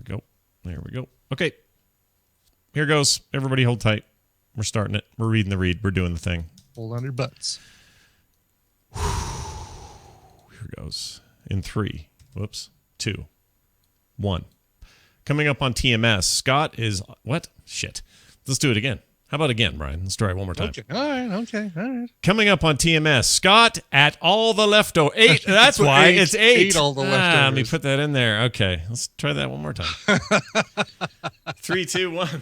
go. There we go. Okay. Here goes. Everybody hold tight. We're starting it. We're reading the read. We're doing the thing. Hold on your butts. Here goes. In 3. Whoops. 2. 1. Coming up on TMS, Scott is... What? Shit. Let's do it again. How about again, Brian? Let's try it one more time. Okay. All right. Coming up on TMS, Scott at all the leftover 8. That's why it's 8. 8 all the leftovers. Let me put that in there. Okay, let's try that one more time. 3, 2, 1.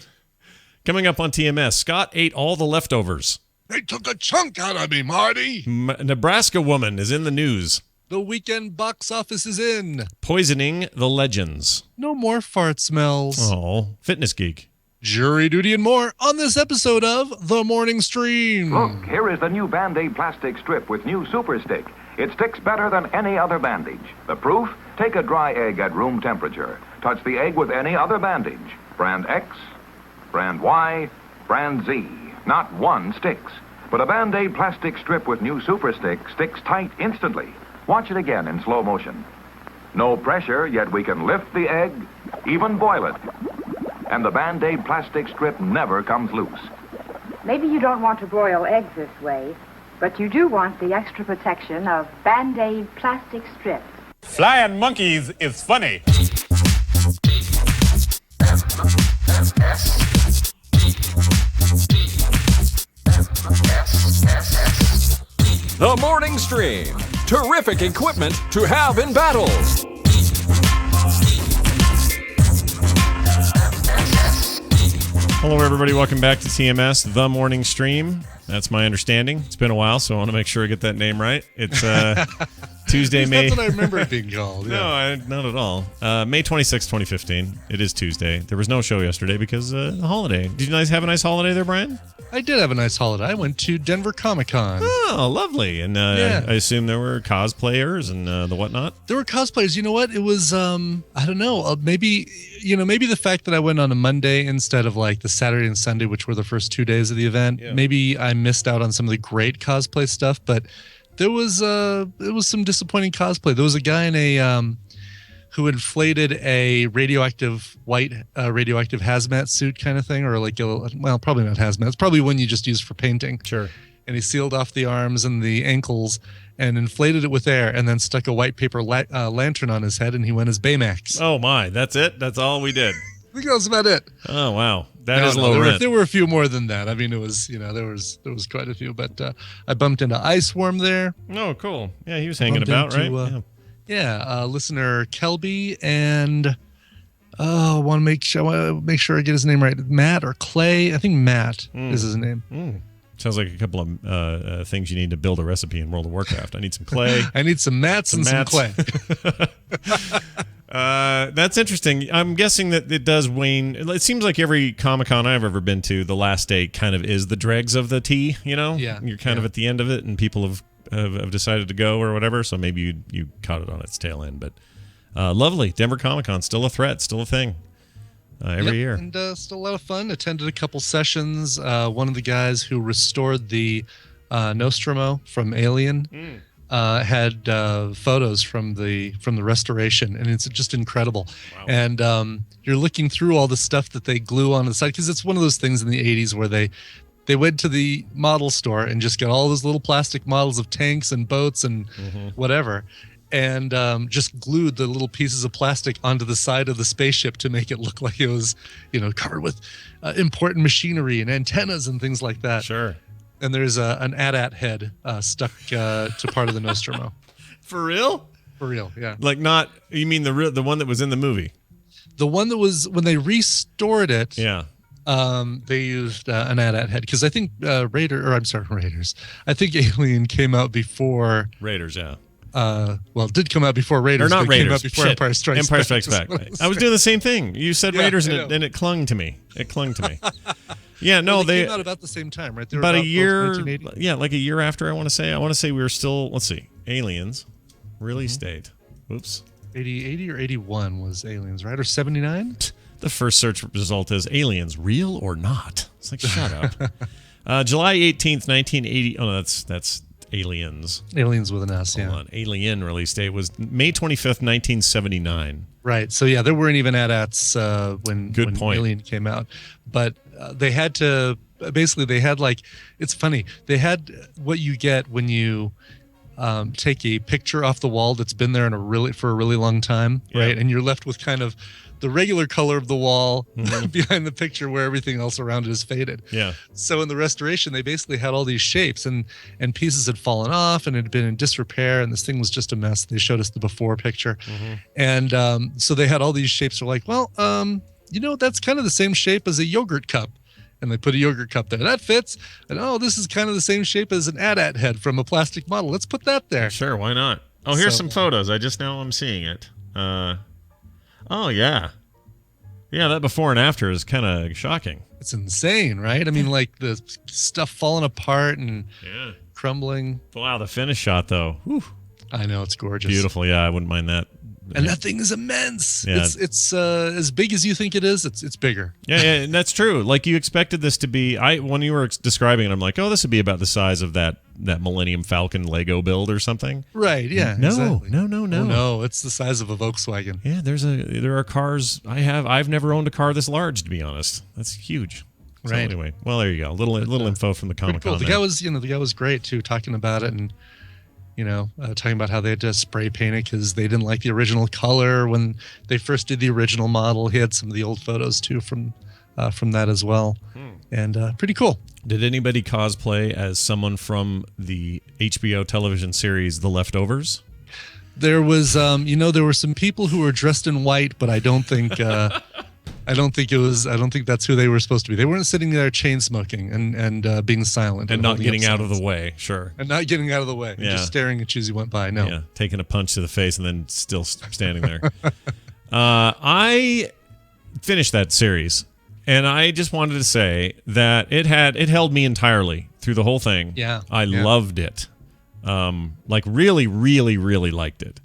Coming up on TMS, Scott ate all the leftovers. They took a chunk out of me, Marty. Nebraska Woman is in the news. The weekend box office is in. Poisening the Legends. No more fart smells. Oh, Fitness Geek. Jury duty and more on this episode of The Morning Stream. Look, here is the new Band-Aid plastic strip with new Super Stick. It sticks better than any other bandage. The proof? Take a dry egg at room temperature. Touch the egg with any other bandage. Brand X, Brand Y, Brand Z. Not one sticks. But a Band-Aid plastic strip with new Super Stick sticks tight instantly. Watch it again in slow motion. No pressure, yet we can lift the egg, even boil it. And the Band-Aid plastic strip never comes loose. Maybe you don't want to broil eggs this way, but you do want the extra protection of Band-Aid plastic strips. Flying monkeys is funny. The Morning Stream. Terrific equipment to have in battle. Hello, everybody. Welcome back to TMS, The Morning Stream. That's my understanding. It's been a while, so I want to make sure I get that name right. It's Tuesday, May... That's what I remember it being called. Yeah. No, not at all. May 26, 2015. It is Tuesday. There was no show yesterday because the holiday. Did you guys have a nice holiday there, Brian? I did have a nice holiday. I went to Denver Comic-Con. Oh, lovely. And Yeah. I assume there were cosplayers and the whatnot? There were cosplayers. You know what? It was, I don't know, maybe the fact that I went on a Monday instead of like the Saturday and Sunday, which were the first 2 days of the event. Yeah. Maybe I missed out on some of the great cosplay stuff, but there was some disappointing cosplay. There was a guy in a who inflated a radioactive hazmat suit kind of thing, or like probably not hazmat. It's probably one you just use for painting. Sure. And he sealed off the arms and the ankles and inflated it with air, and then stuck a white paper lantern on his head, and he went as Baymax. Oh my, that's it? That's all we did? I think that was about it. Oh wow, that is low there rent. There were a few more than that. I mean, it was there was quite a few, but I bumped into Ice Worm there. Oh, cool. Yeah, he was hanging about, right? Listener Kelby, and I want to make sure I get his name right. Matt or Clay? I think Matt is his name. Sounds like a couple of things you need to build a recipe in World of Warcraft. I need some clay. I need some mats and some clay. That's interesting. I'm guessing that it does wane. It seems like every Comic-Con I've ever been to, the last day kind of is the dregs of the tea, you know? Yeah. You're kind of at the end of it, and people have decided to go or whatever, so maybe you caught it on its tail end. But lovely. Denver Comic-Con, still a threat, still a thing. Every year. And still a lot of fun. Attended a couple sessions. One of the guys who restored the Nostromo from Alien had photos from the restoration, and it's just incredible. Wow. And you're looking through all the stuff that they glue on the side, because it's one of those things in the 80s where they went to the model store and just got all those little plastic models of tanks and boats and whatever, and just glued the little pieces of plastic onto the side of the spaceship to make it look like it was, covered with important machinery and antennas and things like that. Sure. And there's an AT-AT head stuck to part of the Nostromo. For real? For real, yeah. Like not, you mean the one that was in the movie? The one that was, when they restored it. Yeah. They used an AT-AT head, because I think Raiders. I think Alien came out before Raiders. Yeah. It did come out before Raiders. Or not Raiders. Came out before Empire Strikes Back. I was doing the same thing. You said Raiders, and it clung to me. Yeah, no, they came out about the same time, right? They were about a year. 1980. Yeah, like a year after. I want to say we were still. Let's see, Aliens release date. Oops. 80 or 81 was Aliens, right? Or 79? The first search result is Aliens, real or not? It's like, shut up. July 18th, 1980. Oh, no, that's Aliens. Aliens with an S, Hold yeah. on. Alien release date was May 25th, 1979. Right. So yeah, there weren't even AT-ATs when point. Alien came out, but they had to basically they had like it's funny they had what you get when you take a picture off the wall that's been there for a really long time, right? And you're left with kind of the regular color of the wall behind the picture where everything else around it is faded. Yeah. So in the restoration, they basically had all these shapes and pieces had fallen off and it had been in disrepair and this thing was just a mess. They showed us the before picture. And so they had all these shapes. They're like, well, that's kind of the same shape as a yogurt cup. And they put a yogurt cup there. That fits. And this is kind of the same shape as an AT-AT head from a plastic model. Let's put that there. Sure, why not? Oh, here's some photos. I'm seeing it. Oh, yeah. Yeah, that before and after is kind of shocking. It's insane, right? I mean, like the stuff falling apart and crumbling. Wow, the finish shot, though. Whew. I know, it's gorgeous. Beautiful, yeah, I wouldn't mind that. And that thing is immense. Yeah. It's as big as you think it is. It's bigger. Yeah, and that's true. Like you expected this to be. When you were describing it, I'm like, oh, this would be about the size of that Millennium Falcon Lego build or something. Right? Yeah. No, exactly. no. Oh, no, it's the size of a Volkswagen. Yeah, there are cars. I've never owned a car this large, to be honest. That's huge. So Right. Anyway, well, there you go. Little info from the Comic-Con. Cool. The guy was great too, talking about it and. Talking about how they had to spray paint it because they didn't like the original color when they first did the original model. He had some of the old photos too from that as well, and pretty cool. Did anybody cosplay as someone from the HBO television series The Leftovers? There was, there were some people who were dressed in white, but I don't think that's who they were supposed to be. They weren't sitting there chain smoking and being silent And not getting out of the way, sure. And not getting out of the way. Yeah. Just staring at you as you went by. No. Yeah, taking a punch to the face and then still standing there. I finished that series, and I just wanted to say that it held me entirely through the whole thing. Yeah. I loved it. Really, really, really liked it.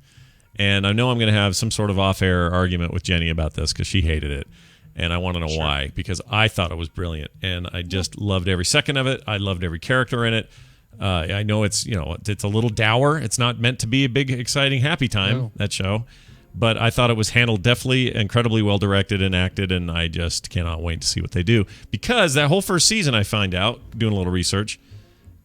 And I know I'm going to have some sort of off-air argument with Jenny about this because she hated it. And I want to know why, because I thought it was brilliant. And I just loved every second of it. I loved every character in it. I know it's a little dour. It's not meant to be a big, exciting, happy time, that show. But I thought it was handled deftly, incredibly well directed and acted, and I just cannot wait to see what they do. Because that whole first season, I find out, doing a little research,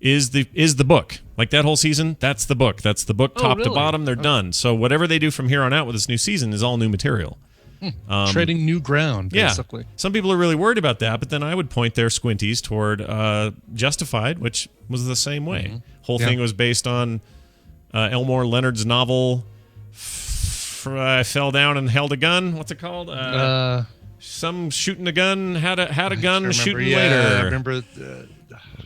is the book. Like that whole season, that's the book. That's the book top to bottom. They're done. So whatever they do from here on out with this new season is all new material. Treading new ground, basically. Yeah. Some people are really worried about that, but then I would point their squinties toward Justified, which was the same way. Whole thing was based on Elmore Leonard's novel, I Fell Down and Held a Gun. What's it called? Some shooting a gun, had a gun, shooting later. I remember.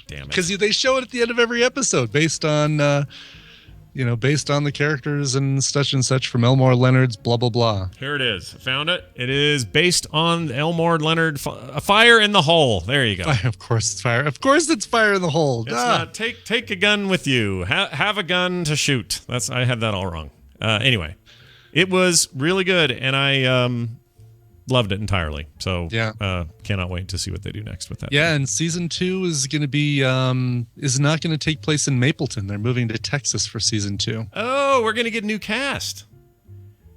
Damn it. Because they show it at the end of every episode based on the characters and such from Elmore Leonard's blah, blah, blah. Here it is. I found it. It is based on Elmore Leonard, A Fire in the Hole. There you go. Of course it's fire. Of course it's fire in the hole. It's not, take a gun with you. Have a gun to shoot. I had that all wrong. Anyway, it was really good, and I loved it entirely. So cannot wait to see what they do next with that. Yeah, and season 2 is going to be is not going to take place in Mapleton. They're moving to Texas for season 2. Oh, we're going to get a new cast.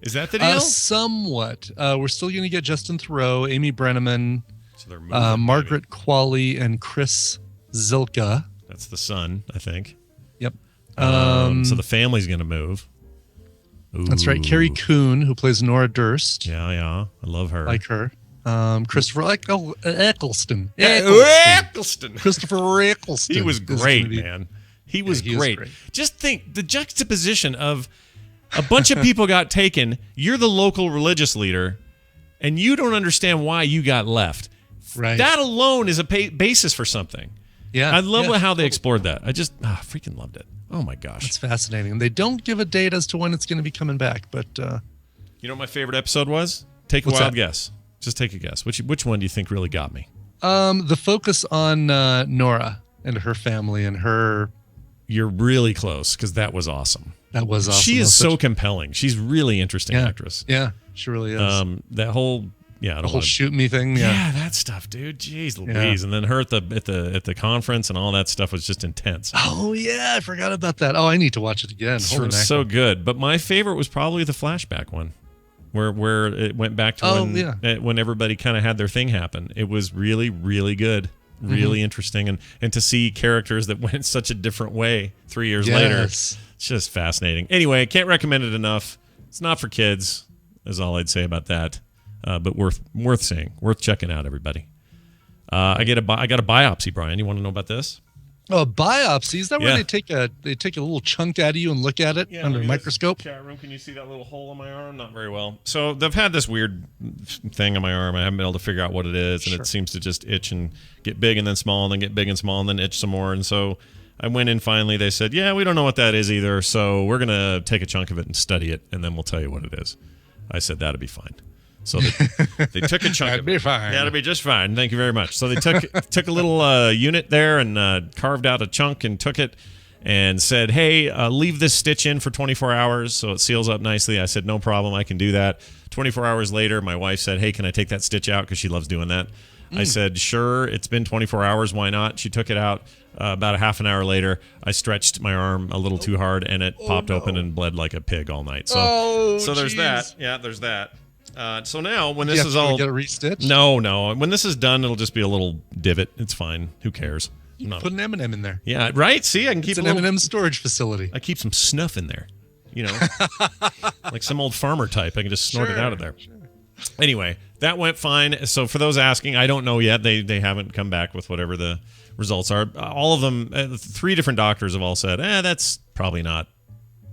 Is that the deal? Somewhat. We're still going to get Justin Theroux, Amy Brenneman, So they're moving, Margaret Qualley, and Chris Zilka. That's the son, I think. Yep. So the family's going to move. Ooh. That's right. Carrie Coon, who plays Nora Durst. Yeah. I love her. Like her. Christopher Eccleston. Eccleston. Christopher Eccleston. He was great, man. He was great. Just think, the juxtaposition of a bunch of people got taken, you're the local religious leader, and you don't understand why you got left. Right. That alone is a basis for something. Yeah. I love how they explored that. I just freaking loved it. Oh, my gosh. It's fascinating. And they don't give a date as to when it's going to be coming back, but... You know what my favorite episode was? Take a wild guess. Just take a guess. Which one do you think really got me? The focus on Nora and her family and her... You're really close, because that was awesome. That was awesome. She is so compelling. She's really interesting actress. Yeah, she really is. That whole yeah, I The don't whole want to. shoot me thing. Yeah, that stuff, dude. Jeez Louise. And then her at the conference and all that stuff was just intense. Oh yeah, I forgot about that. Oh, I need to watch it again. It's Holy so mackerel. good. But my favorite was probably the flashback one, where it went back to when everybody kind of had their thing happen. It was really, really good, really interesting, and to see characters that went such a different way 3 years later, it's just fascinating. Anyway, can't recommend it enough. It's not for kids, is all I'd say about that. But worth seeing, worth checking out, everybody. I got a biopsy, Brian. You want to know about this? Oh, biopsy. Is that where they take a little chunk out of you and look at it under a microscope? Chat room, can you see that little hole in my arm? Not very well. So they've had this weird thing on my arm. I haven't been able to figure out what it is, and it seems to just itch and get big and then small and then get big and small and then itch some more. And so I went in finally. They said, yeah, we don't know what that is either, so we're going to take a chunk of it and study it, and then we'll tell you what it is. I said, that'd be fine. So they took a chunk. That'd be fine. Yeah, it'll be just fine. Thank you very much. So they took a little unit there and carved out a chunk and took it and said, hey, leave this stitch in for 24 hours so it seals up nicely. I said, no problem. I can do that. 24 hours later, my wife said, hey, can I take that stitch out? Because she loves doing that. I said, sure. It's been 24 hours. Why not? She took it out. About a half an hour later, I stretched my arm a little too hard, and it popped open and bled like a pig all night. So, there's that. Yeah, there's that. So now, when this is all get it restitched? No. When this is done, it'll just be a little divot. It's fine. Who cares? Put an M&M in there. Yeah, right. See, I can keep an M&M storage facility. I keep some snuff in there. You know, like some old farmer type. I can just snort it out of there. Sure. Anyway, that went fine. So for those asking, I don't know yet. They haven't come back with whatever the results are. All of them, 3 different doctors have all said, that's probably not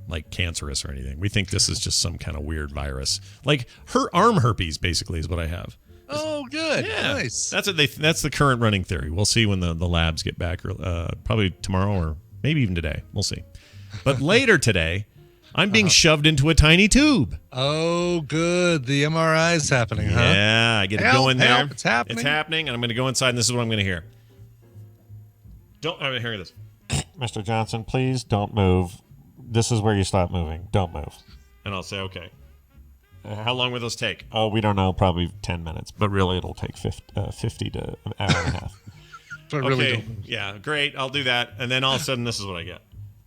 like cancerous or anything. We think this is just some kind of weird virus. Like arm herpes, basically, is what I have. Oh, good. Yeah. Nice. That's the current running theory. We'll see when the labs get back, probably tomorrow or maybe even today. We'll see. But later today, I'm being shoved into a tiny tube. Oh, good. The MRI is happening, huh? Yeah, I get to go in there. It's happening. It's happening, and I'm going to go inside, and this is what I'm going to hear. I'm hearing this. Mr. Johnson, please don't move. This is where you stop moving. Don't move. And I'll say, okay. How long will this take? Oh, we don't know. Probably 10 minutes. But really, it'll take 50 to an hour and a half. But really don't move. Yeah, great. I'll do that. And then all of a sudden, this is what I get.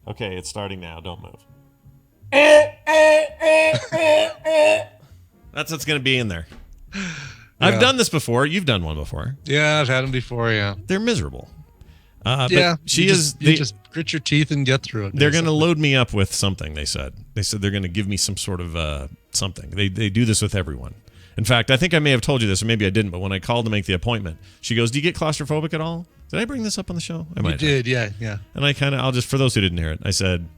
Okay, it's starting now. Don't move. That's what's going to be in there. I've done this before. You've done one before. Yeah, I've had them before, yeah. They're miserable. But you just grit your teeth and get through it. They're going to load me up with something, they said. They said they're going to give me some sort of something. They do this with everyone. In fact, I think I may have told you this, or maybe I didn't, but when I called to make the appointment, she goes, do you get claustrophobic at all? Did I bring this up on the show? I might have. You did, yeah. And I'll just, for those who didn't hear it, I said,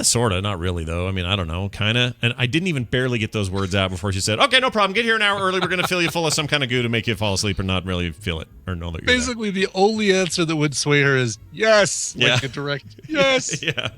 sort of, not really, though. I mean, I don't know, kind of. And I didn't even barely get those words out before she said, okay, no problem. Get here an hour early. We're going to fill you full of some kind of goo to make you fall asleep or not really feel it or know that you're basically there. The only answer that would sway her is yes. Like a direct yes. Yeah.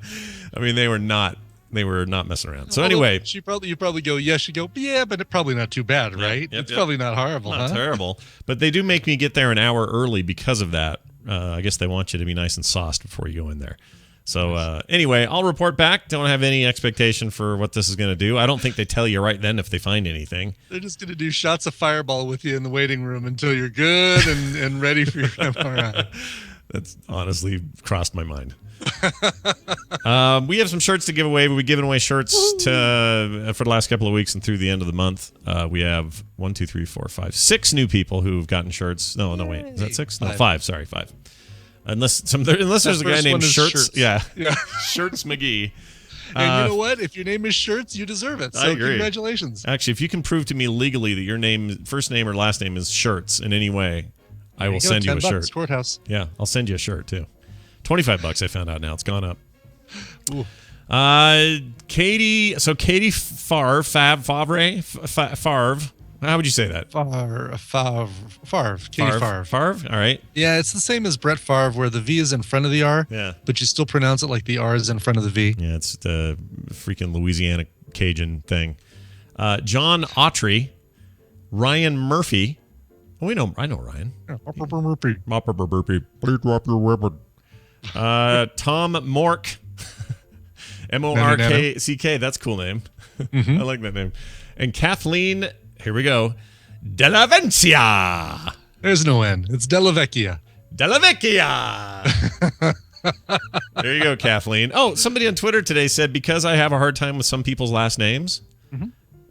I mean, they were not messing around. So anyway, you probably go, yes, you go, yeah, but it's probably not too bad, right? It's probably not horrible, not terrible. But they do make me get there an hour early because of that. I guess they want you to be nice and sauced before you go in there. So anyway, I'll report back. Don't have any expectation for what this is going to do. I don't think they tell you right then if they find anything. They're just going to do shots of Fireball with you in the waiting room until you're good and ready for your MRI. That's honestly crossed my mind. We have some shirts to give away. We've been giving away shirts for the last couple of weeks and through the end of the month. We have 6 new people who've gotten shirts. No, wait. Is that 6? No, 5. Sorry, 5. Unless there's a guy named Shirts. Yeah. Shirts McGee. And you know what? If your name is Shirts, you deserve it. So I agree. Congratulations. Actually, if you can prove to me legally that your first name or last name is Shirts in any way, I will send you a shirt. Courthouse. Yeah, I'll send you a shirt too. $25 I found out now. It's gone up. Ooh. Katie Favre. How would you say that? Favre. Katie Favre. Favre? All right. Yeah, it's the same as Brett Favre, where the V is in front of the R. Yeah. But you still pronounce it like the R is in front of the V. Yeah, it's the freaking Louisiana Cajun thing. John Autry, Ryan Murphy. Oh, I know Ryan. Tom Mork. Morkck. That's a cool name. I like that name. And Kathleen, here we go, Della Vencia. There's no N. It's Della Vecchia. Della Vecchia. There you go, Kathleen. Oh, somebody on Twitter today said because I have a hard time with some people's last names,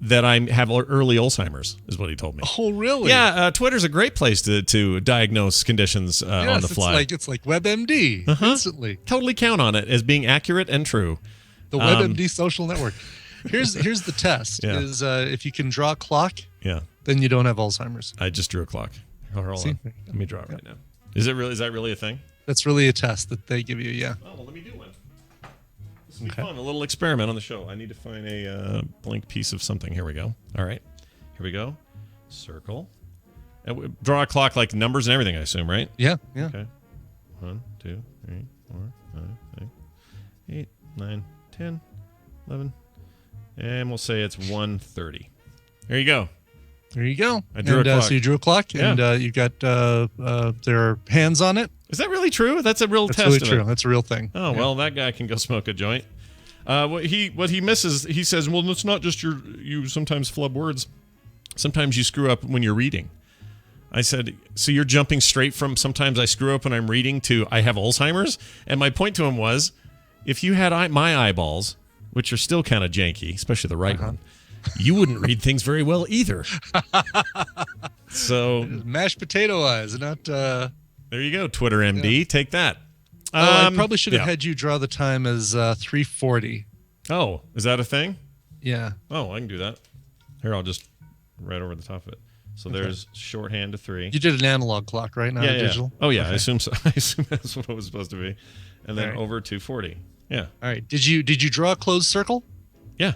that I have early Alzheimer's, is what he told me. Oh, really? Yeah, Twitter's a great place to diagnose conditions on the fly. It's like WebMD instantly. Totally count on it as being accurate and true. The WebMD social network. Here's the test: is if you can draw a clock, then you don't have Alzheimer's. I just drew a clock. Hold on. Let me draw it right now. Is that really a thing? That's really a test that they give you. Yeah. Oh, well, let me do one. This will be fun. A little experiment on the show. I need to find a blank piece of something. Here we go. All right. Here we go. Circle. And draw a clock like numbers and everything, I assume, right? Yeah. Okay. 1, 2, 3, 4, 5, 6, 8, 9, 10, 11. And we'll say it's 1:30. There you go. There you go. I drew a clock. So you drew a clock, and you got their hands on it. Is that really true? That's a real test. That's really of true. it. That's a real thing. Oh, well, that guy can go smoke a joint. What he misses, he says, well, it's not just you sometimes flub words. Sometimes you screw up when you're reading. I said, so you're jumping straight from sometimes I screw up when I'm reading to I have Alzheimer's? And my point to him was, if you had my eyeballs, which are still kind of janky, especially the right one, you wouldn't read things very well either. So mashed potato eyes, not. There you go, Twitter MD. Take that. I probably should have had you draw the time as 3:40. Oh, is that a thing? Yeah. Oh, I can do that. Here, I'll just right over the top of it. So there's shorthand to 3. You did an analog clock, right? Not a digital? Oh, yeah. Okay. I assume so. I assume that's what it was supposed to be. And then over to 40. Yeah. All right. Did you draw a closed circle? Yeah.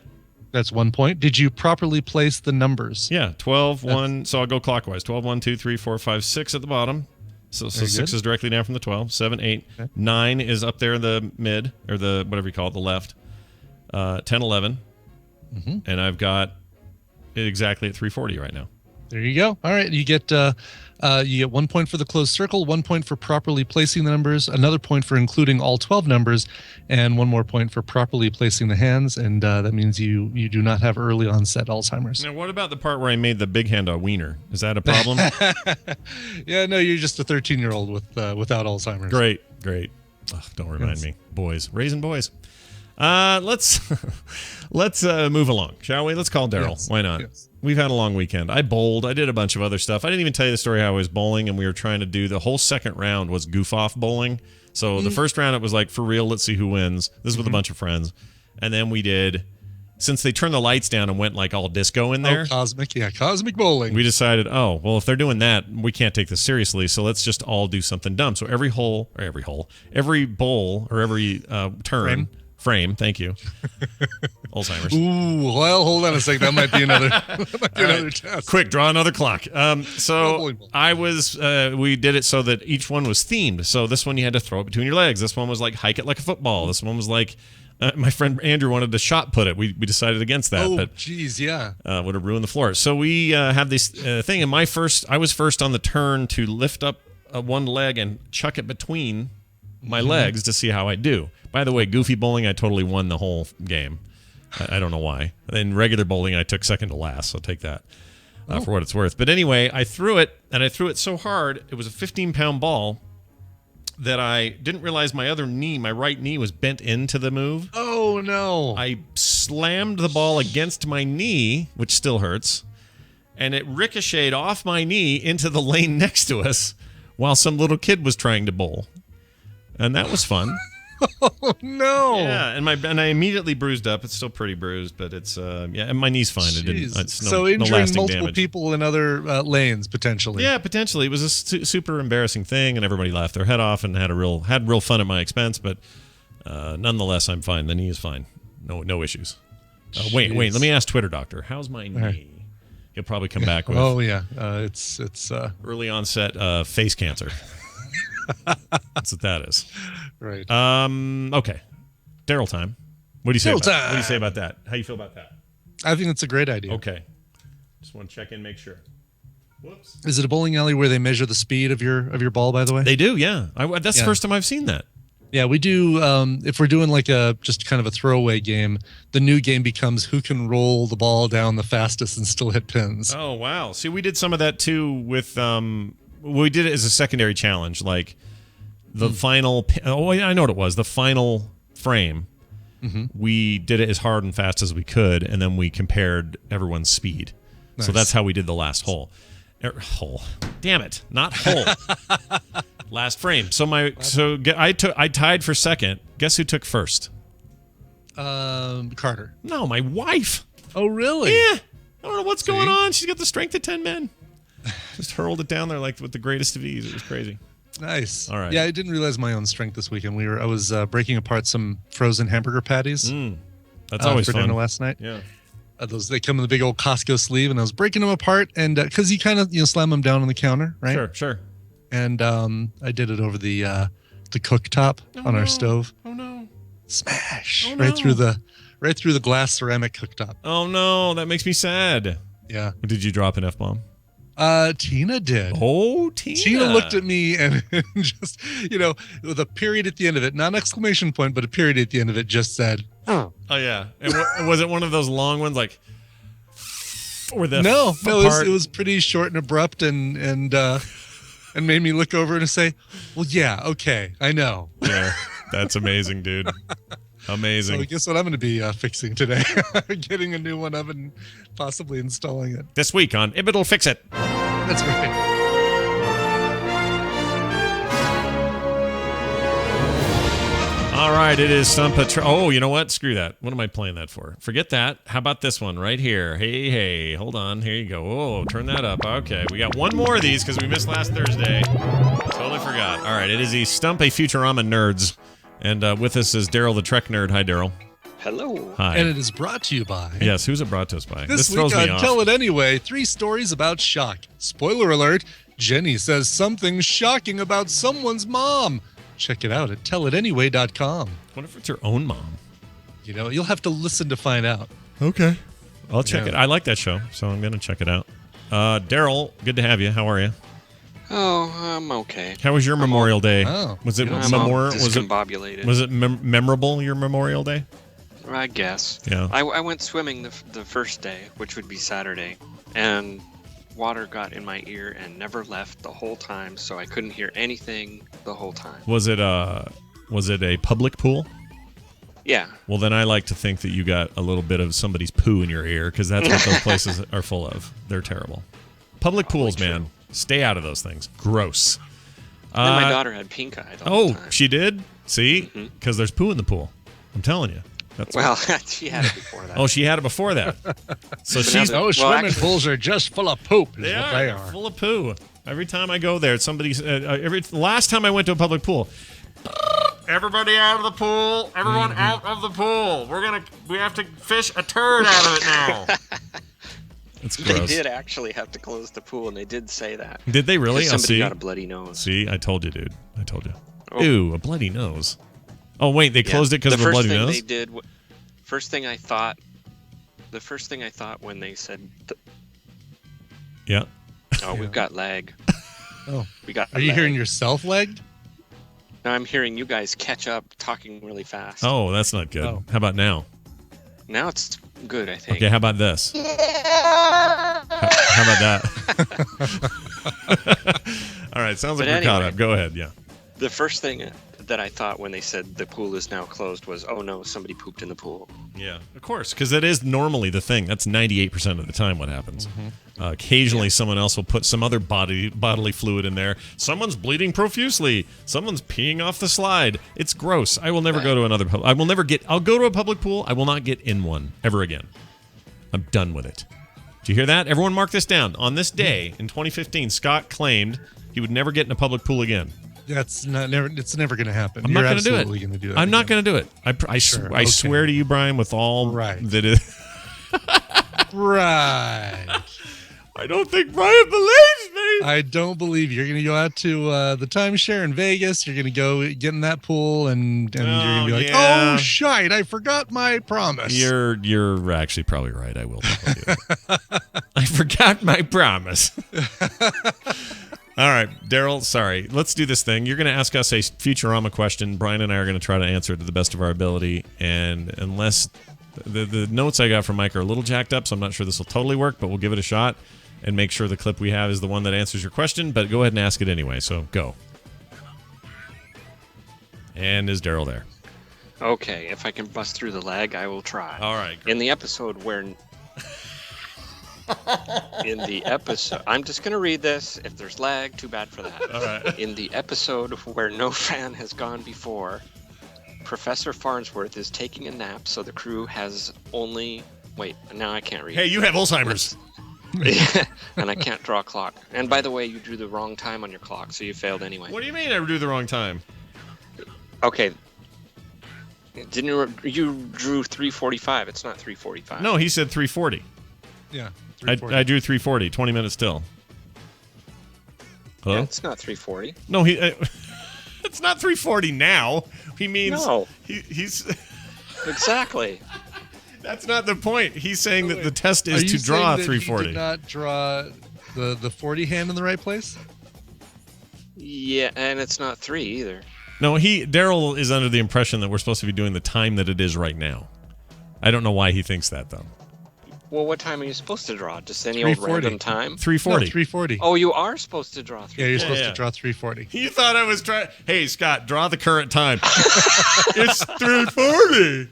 That's 1 point. Did you properly place the numbers? Yeah. 12, 1. So I'll go clockwise. 12, 1, 2, 3, 4, 5, 6 at the bottom. So 6 is directly down from the 12. 7, 8. Okay. 9 is up there in the mid, or the whatever you call it, the left. 10, 11. And I've got it exactly at 3:40 right now. There you go. All right. You get 1 point for the closed circle, 1 point for properly placing the numbers, another point for including all 12 numbers, and one more point for properly placing the hands. And that means you do not have early onset Alzheimer's. Now, what about the part where I made the big hand a wiener? Is that a problem? Yeah, no, you're just a 13-year-old without Alzheimer's. Great. Ugh, don't remind me. Boys. Raising boys. Let's move along, shall we? Let's call Daryl. Yes. Why not? Yes. We've had a long weekend. I bowled. I did a bunch of other stuff. I didn't even tell you the story how I was bowling, and we were trying to do the whole second round was goof-off bowling. So the first round, it was like, for real, let's see who wins. This is with a bunch of friends. And then we did, since they turned the lights down and went like all disco in there. Cosmic bowling. We decided, if they're doing that, we can't take this seriously, so let's just all do something dumb. So every bowl, or every frame, thank you. Alzheimer's. Ooh, well, hold on a second. That might be another, test. Quick, draw another clock. We did it so that each one was themed. So this one you had to throw it between your legs. This one was like hike it like a football. This one was like, my friend Andrew wanted to shot put it. We decided against that. Oh, geez, yeah. Would have ruined the floor. So we have this thing. And I was first on the turn to lift up one leg and chuck it between my legs to see how I do. By the way, goofy bowling, I totally won the whole game. I don't know why. In regular bowling, I took second to last, so take that for what it's worth. But anyway, I threw it, and I threw it so hard, it was a 15-pound ball that I didn't realize my right knee was bent into the move. Oh, no. I slammed the ball against my knee, which still hurts, and it ricocheted off my knee into the lane next to us while some little kid was trying to bowl. And that was fun. Oh, no. Yeah, and I immediately bruised up. It's still pretty bruised, but it's and my knee's fine. So injuring multiple people in other lanes potentially. Yeah, potentially. It was a super embarrassing thing, and everybody laughed their head off and had real fun at my expense. But nonetheless, I'm fine. The knee is fine. No issues. Wait. Let me ask Twitter Doctor. How's my knee? Right. He'll probably come back with. Oh yeah, it's early onset face cancer. That's what that is. Right. Okay. Daryl time. What do you say? What do you say about that? How you feel about that? I think it's a great idea. Okay. Just want to check in, make sure. Whoops. Is it a bowling alley where they measure the speed of your ball? By the way, they do. Yeah. That's the first time I've seen that. Yeah, we do. If we're doing like just kind of a throwaway game, the new game becomes who can roll the ball down the fastest and still hit pins. Oh, wow. See, we did some of that too with we did it as a secondary challenge, like the final. Oh, I know what it was. The final frame. We did it as hard and fast as we could, and then we compared everyone's speed. Nice. So that's how we did the last hole. Damn it, not hole. Last frame. I tied for second. Guess who took first? Carter. No, my wife. Oh, really? Yeah. I don't know what's going on. She's got the strength of 10 men. Just hurled it down there like with the greatest of ease. It was crazy. Nice. All right. Yeah, I didn't realize my own strength this weekend. I was breaking apart some frozen hamburger patties. That's always for fun. dinner last night. Yeah. They come in the big old Costco sleeve, and I was breaking them apart, and because you kind of slam them down on the counter, right? Sure. And I did it over the cooktop on our stove. Oh no! Smash! Oh, no. Right through the glass ceramic cooktop. Oh no! That makes me sad. Yeah. Did you drop an F-bomb? Tina did. Oh, Tina! Tina looked at me and just, with a period at the end of it, not an exclamation point, but a period at the end of it, just said, "Oh yeah." And was it one of those long ones, like? Or the no, it was pretty short and abrupt, and made me look over and say, "Well, yeah, okay, I know." Yeah, that's amazing, dude. Amazing. So guess what I'm going to be fixing today? Getting a new one up and possibly installing it. This week on It'll Fix It. That's right. All right, it is Stump Oh, you know what? Screw that. What am I playing that for? Forget that. How about this one right here? Hey, hold on. Here you go. Oh, turn that up. Okay, we got one more of these because we missed last Thursday. Totally forgot. All right, it is the Stump a Futurama Nerds. And with us is Daryl the Trek Nerd. Hi, Daryl. Hello. Hi. And it is brought to you by... Yes, who's it brought to us by? This week throws me on off. Tell It Anyway, 3 stories about shock. Spoiler alert, Jenny says something shocking about someone's mom. Check it out at tellitanyway.com. What if it's your own mom? You'll have to listen to find out. Okay. I'll check it. I like that show, so I'm going to check it out. Daryl, good to have you. How are you? Oh, I'm okay. How was your Memorial Day? Oh, was it discombobulated. Was it memorable, your Memorial Day? I guess. Yeah. I went swimming the first day, which would be Saturday, and water got in my ear and never left the whole time, so I couldn't hear anything the whole time. Was it a public pool? Yeah. Well, then I like to think that you got a little bit of somebody's poo in your ear, because that's what those places are full of. They're terrible. Public pools, man. Stay out of those things. Gross. Then my daughter had pink eye the whole time. She did? See? Because there's poo in the pool. I'm telling you. She had it before that. Oh, she had it before that. So those swimming pools are just full of poop. They are full of poo. Every time I go there, last time I went to a public pool, everybody out of the pool. Everyone out of the pool. We have to fish a turd out of it now. It's gross. They did actually have to close the pool, and they did say that. Did they really? Somebody got a bloody nose. See, I told you, dude. I told you. Oh. Ew, a bloody nose. Oh, wait, they closed it because of a bloody nose? The first thing I thought when they said... Yeah. Oh, we've got lag. Oh. We got Are you hearing yourself lagged? No, I'm hearing you guys catch up talking really fast. Oh, that's not good. Oh. How about now? Now it's good, I think. Okay, how about this? How about that? All right, sounds like we're caught up. Go ahead, yeah. The first thing that I thought when they said the pool is now closed was, oh no, somebody pooped in the pool. Yeah, of course, because that is normally the thing. That's 98% of the time what happens. Occasionally, someone else will put some other bodily fluid in there. Someone's bleeding profusely. Someone's peeing off the slide. It's gross. I will never go to another public. I'll go to a public pool. I will not get in one ever again. I'm done with it. Do you hear that? Everyone mark this down. On this day in 2015, Scott claimed he would never get in a public pool again. It's never going to happen. I'm not going to do it. Gonna do that I'm not going to do it. I swear to you, Brian, with all that is. Right. I don't think Brian believes me. I don't believe you. You're going to go out to the timeshare in Vegas. You're going to go get in that pool, and you're going to be like, "Oh shite! I forgot my promise." You're actually probably right. I will do it. I forgot my promise. All right, Daryl, sorry. Let's do this thing. You're going to ask us a Futurama question. Brian and I are going to try to answer it to the best of our ability. And unless the notes I got from Mike are a little jacked up, so I'm not sure this will totally work, but we'll give it a shot and make sure the clip we have is the one that answers your question. But go ahead and ask it anyway, so go. And is Daryl there? Okay, if I can bust through the lag, I will try. All right. In the episode where... I'm just going to read this. If there's lag, too bad for that. All right. In the episode where no fan has gone before, Professor Farnsworth is taking a nap, so the crew has only... Wait, now I can't read. Hey, you have Alzheimer's. And I can't draw a clock. And by the way, you drew the wrong time on your clock, so you failed anyway. What do you mean I drew the wrong time? Okay. You drew 3:45. It's not 3:45. No, he said 3:40. Yeah. I drew 3:40, 20 minutes still. Hello? Yeah, it's not 3:40. No, it's not 3:40 now. He means No. he's Exactly. That's not the point. He's saying that the test is to draw 3:40. He did not draw the 40 hand in the right place? Yeah, and it's not 3 either. No, Daryl is under the impression that we're supposed to be doing the time that it is right now. I don't know why he thinks that though. Well, what time are you supposed to draw? Just any old 3:40. random time? 3:40. No, 3:40. Oh, you are supposed to draw 3:40. Yeah, you're supposed to draw 3:40. You thought I was trying. Hey, Scott, draw the current time. It's 3:40.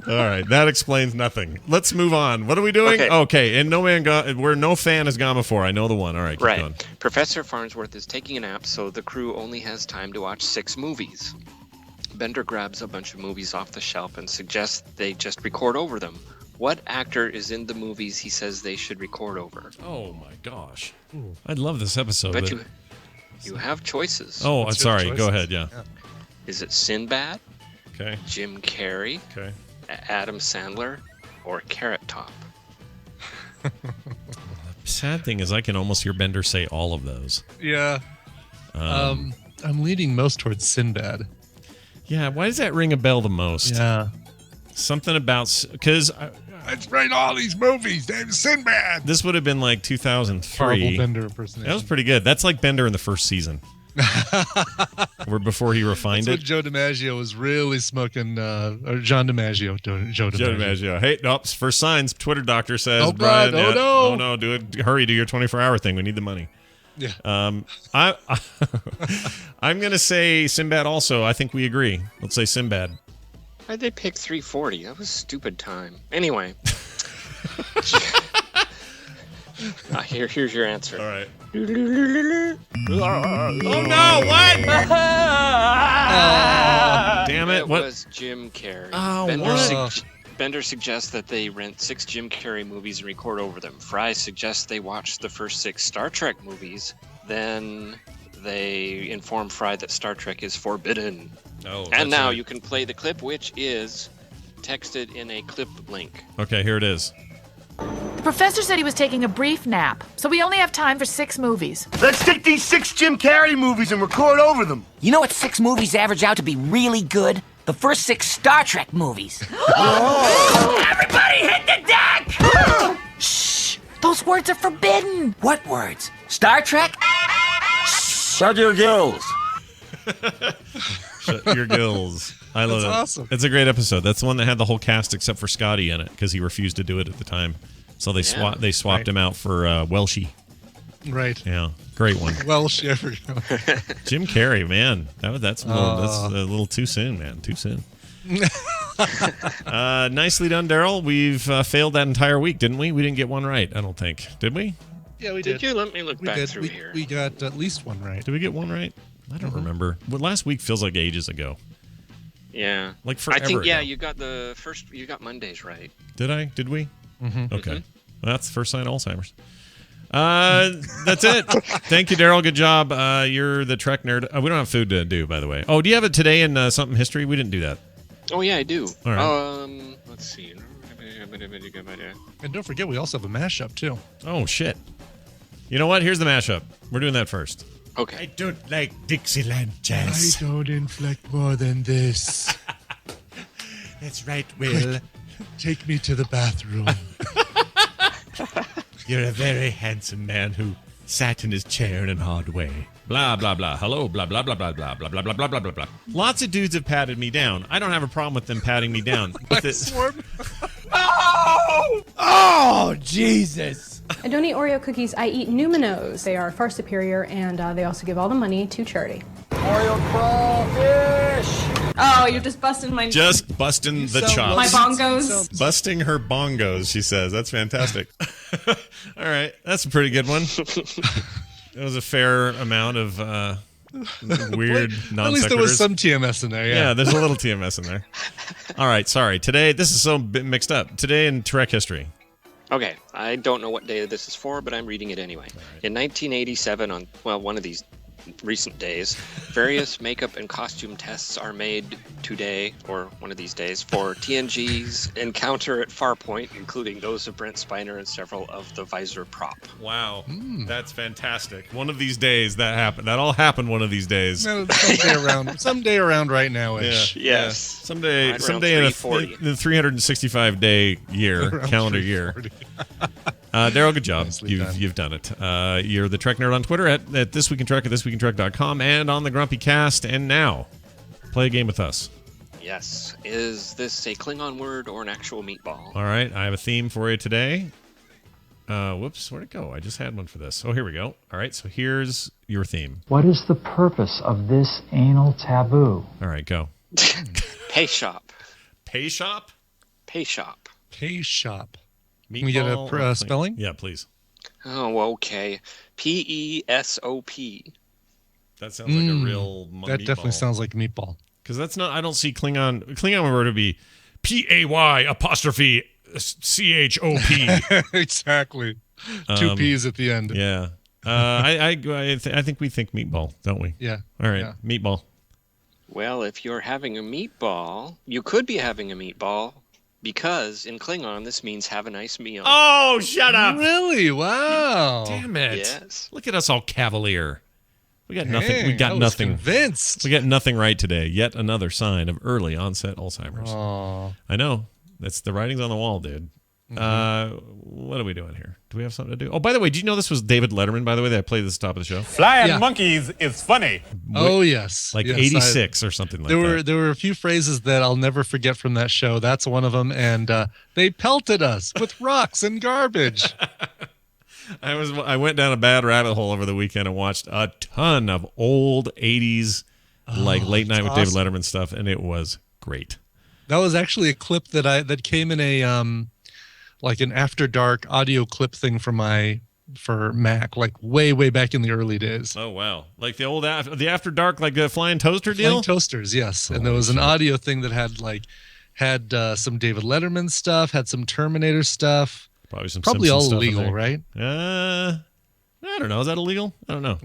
All right, that explains nothing. Let's move on. What are we doing? Okay, and where no fan has gone before. I know the one. All right, keep going. Professor Farnsworth is taking a nap, so the crew only has time to watch 6 movies. Bender grabs a bunch of movies off the shelf and suggests they just record over them. What actor is in the movies he says they should record over? Oh my gosh. I love this episode. But you have choices. Oh, What's sorry. your Go choices? ahead, yeah. Is it Sinbad, Okay. Jim Carrey, Okay. Adam Sandler, or Carrot Top? Sad thing is I can almost hear Bender say all of those. Yeah. I'm leaning most towards Sinbad. Yeah, why does that ring a bell the most? Yeah. Something about... Because... Let's rate all these movies. David Sinbad. This would have been like 2003. Horrible Bender impersonation. That was pretty good. That's like Bender in the first season. Where before he refined That's it. what Joe DiMaggio was really smoking, or John DiMaggio. Joe DiMaggio. Hey, nope, first signs. Twitter doctor says, Oh, Brian, God. Oh, no. do it. Hurry, do your 24-hour thing. We need the money. Yeah. I'm going to say Sinbad also. I think we agree. Let's say Sinbad. Why'd they pick 3:40? That was a stupid time. Anyway. Here's your answer. All right. Oh, no. What? Damn it. It What? was Jim Carrey. Oh, Bender suggests that they rent 6 Jim Carrey movies and record over them. Fry suggests they watch the first 6 Star Trek movies. Then they inform Fry that Star Trek is forbidden. Oh, and now you can play the clip, which is texted in a clip link. Okay, here it is. The professor said he was taking a brief nap, so we only have time for 6 movies. Let's take these 6 Jim Carrey movies and record over them. You know what 6 movies average out to be really good? The first 6 Star Trek movies. Everybody hit the deck! Shh! Those words are forbidden. What words? Star Trek? Shut your gills. Shut your gills. I love That's it. awesome. It's a great episode. That's the one that had the whole cast except for Scotty in it because he refused to do it at the time. So they swapped him out for Welshie. Right. Yeah, great one. Welsh, I forgot. Jim Carrey, man, that's a little too soon, man. Too soon. Nicely done, Daryl. We've failed that entire week, didn't we? We didn't get one right, I don't think. Did we? Yeah, we did. Did you? Let me look back through here. We got at least one right. Did we get one right? I don't remember. Well, last week feels like ages ago. Yeah. Like forever I think, ago. you got you got Mondays right. Did I? Did we? Mm-hmm. Okay. Well, that's the first sign of Alzheimer's. That's it. Thank you, Daryl. Good job. You're the Trek nerd. We don't have food to do, by the way. Oh, do you have it today in something history? We didn't do that. Oh, yeah, I do. All right. Let's see. And don't forget, we also have a mashup, too. Oh, shit. You know what? Here's the mashup. We're doing that first. Okay. I don't like Dixieland jazz. I don't inflect more than this. That's right, Will. Take me to the bathroom. You're a very handsome man who sat in his chair in a hard way. Blah, blah, blah. Hello, blah, blah, blah, blah, blah, blah, blah, blah, blah, blah, blah, blah. Lots of dudes have patted me down. I don't have a problem with them patting me down. But Oh, Jesus. I don't eat Oreo cookies. I eat Numinos. They are far superior, and they also give all the money to charity. Oreo crawfish. Oh, you're just busting my... Just busting the chops. My bongos. Busting her bongos, she says. That's fantastic. All right. That's a pretty good one. It was a fair amount of weird non-sequiturs. At least there was some TMS in there, Yeah, there's a little TMS in there. All right, sorry. Today, this is so mixed up. Today in Trek history. Okay, I don't know what day this is for, but I'm reading it anyway. Right. In 1987, on one of these recent days, various makeup and costume tests are made today, or one of these days, for TNG's encounter at Farpoint, including those of Brent Spiner and several of the Visor prop. Wow, that's fantastic. One of these days that happened. That all happened one of these days. No, someday around right now-ish. Yeah. Yes. Someday in the 365-day year, calendar year. Daryl, good job. You've done it. You're the Trek Nerd on Twitter at This Week in Trek, at thisweekintrek.com, and on the Grumpy Cast. And now, play a game with us. Yes. Is this a Klingon word or an actual meatball? All right. I have a theme for you today. Whoops. Where'd it go? I just had one for this. Oh, here we go. All right. So here's your theme. What is the purpose of this anal taboo? All right. Go. Pay shop. Pay shop? Pay shop. Pay shop. Meatball. Can we get a spelling? Yeah, please. Oh, okay. PESOP. That sounds like a real meatball. That definitely sounds like a meatball. Because that's not, I don't see Klingon. Klingon word would be PAY''CHOP. Exactly. Two P's at the end. Yeah. I think we think meatball, don't we? Yeah. All right. Yeah. Meatball. Well, if you're having a meatball, you could be having a meatball because in Klingon this means have a nice meal. Oh, shut up. Really? Wow. Damn it. Yes. Look at us all cavalier. We got nothing. We got nothing. Convinced. We got nothing right today. Yet another sign of early onset Alzheimer's. Aww. I know. That's the writing's on the wall, dude. Mm-hmm. What are we doing here? Do we have something to do? Oh, by the way, do you know this was David Letterman, by the way, that I played at the top of the show? Flying monkeys is funny. Oh, yes. Like yes, 86 or something like that. There were a few phrases that I'll never forget from that show. That's one of them. And they pelted us with rocks and garbage. I went down a bad rabbit hole over the weekend and watched a ton of old 80s, late night with David Letterman stuff, and it was great. That was actually a clip that came in a like an After Dark audio clip thing for Mac, like way back in the early days. Oh wow! Like the old the After Dark, like the flying toaster deal. Flying toasters, yes. And there was an audio thing that had some David Letterman stuff, had some Terminator stuff. Probably all illegal, right? I don't know. Is that illegal? I don't know.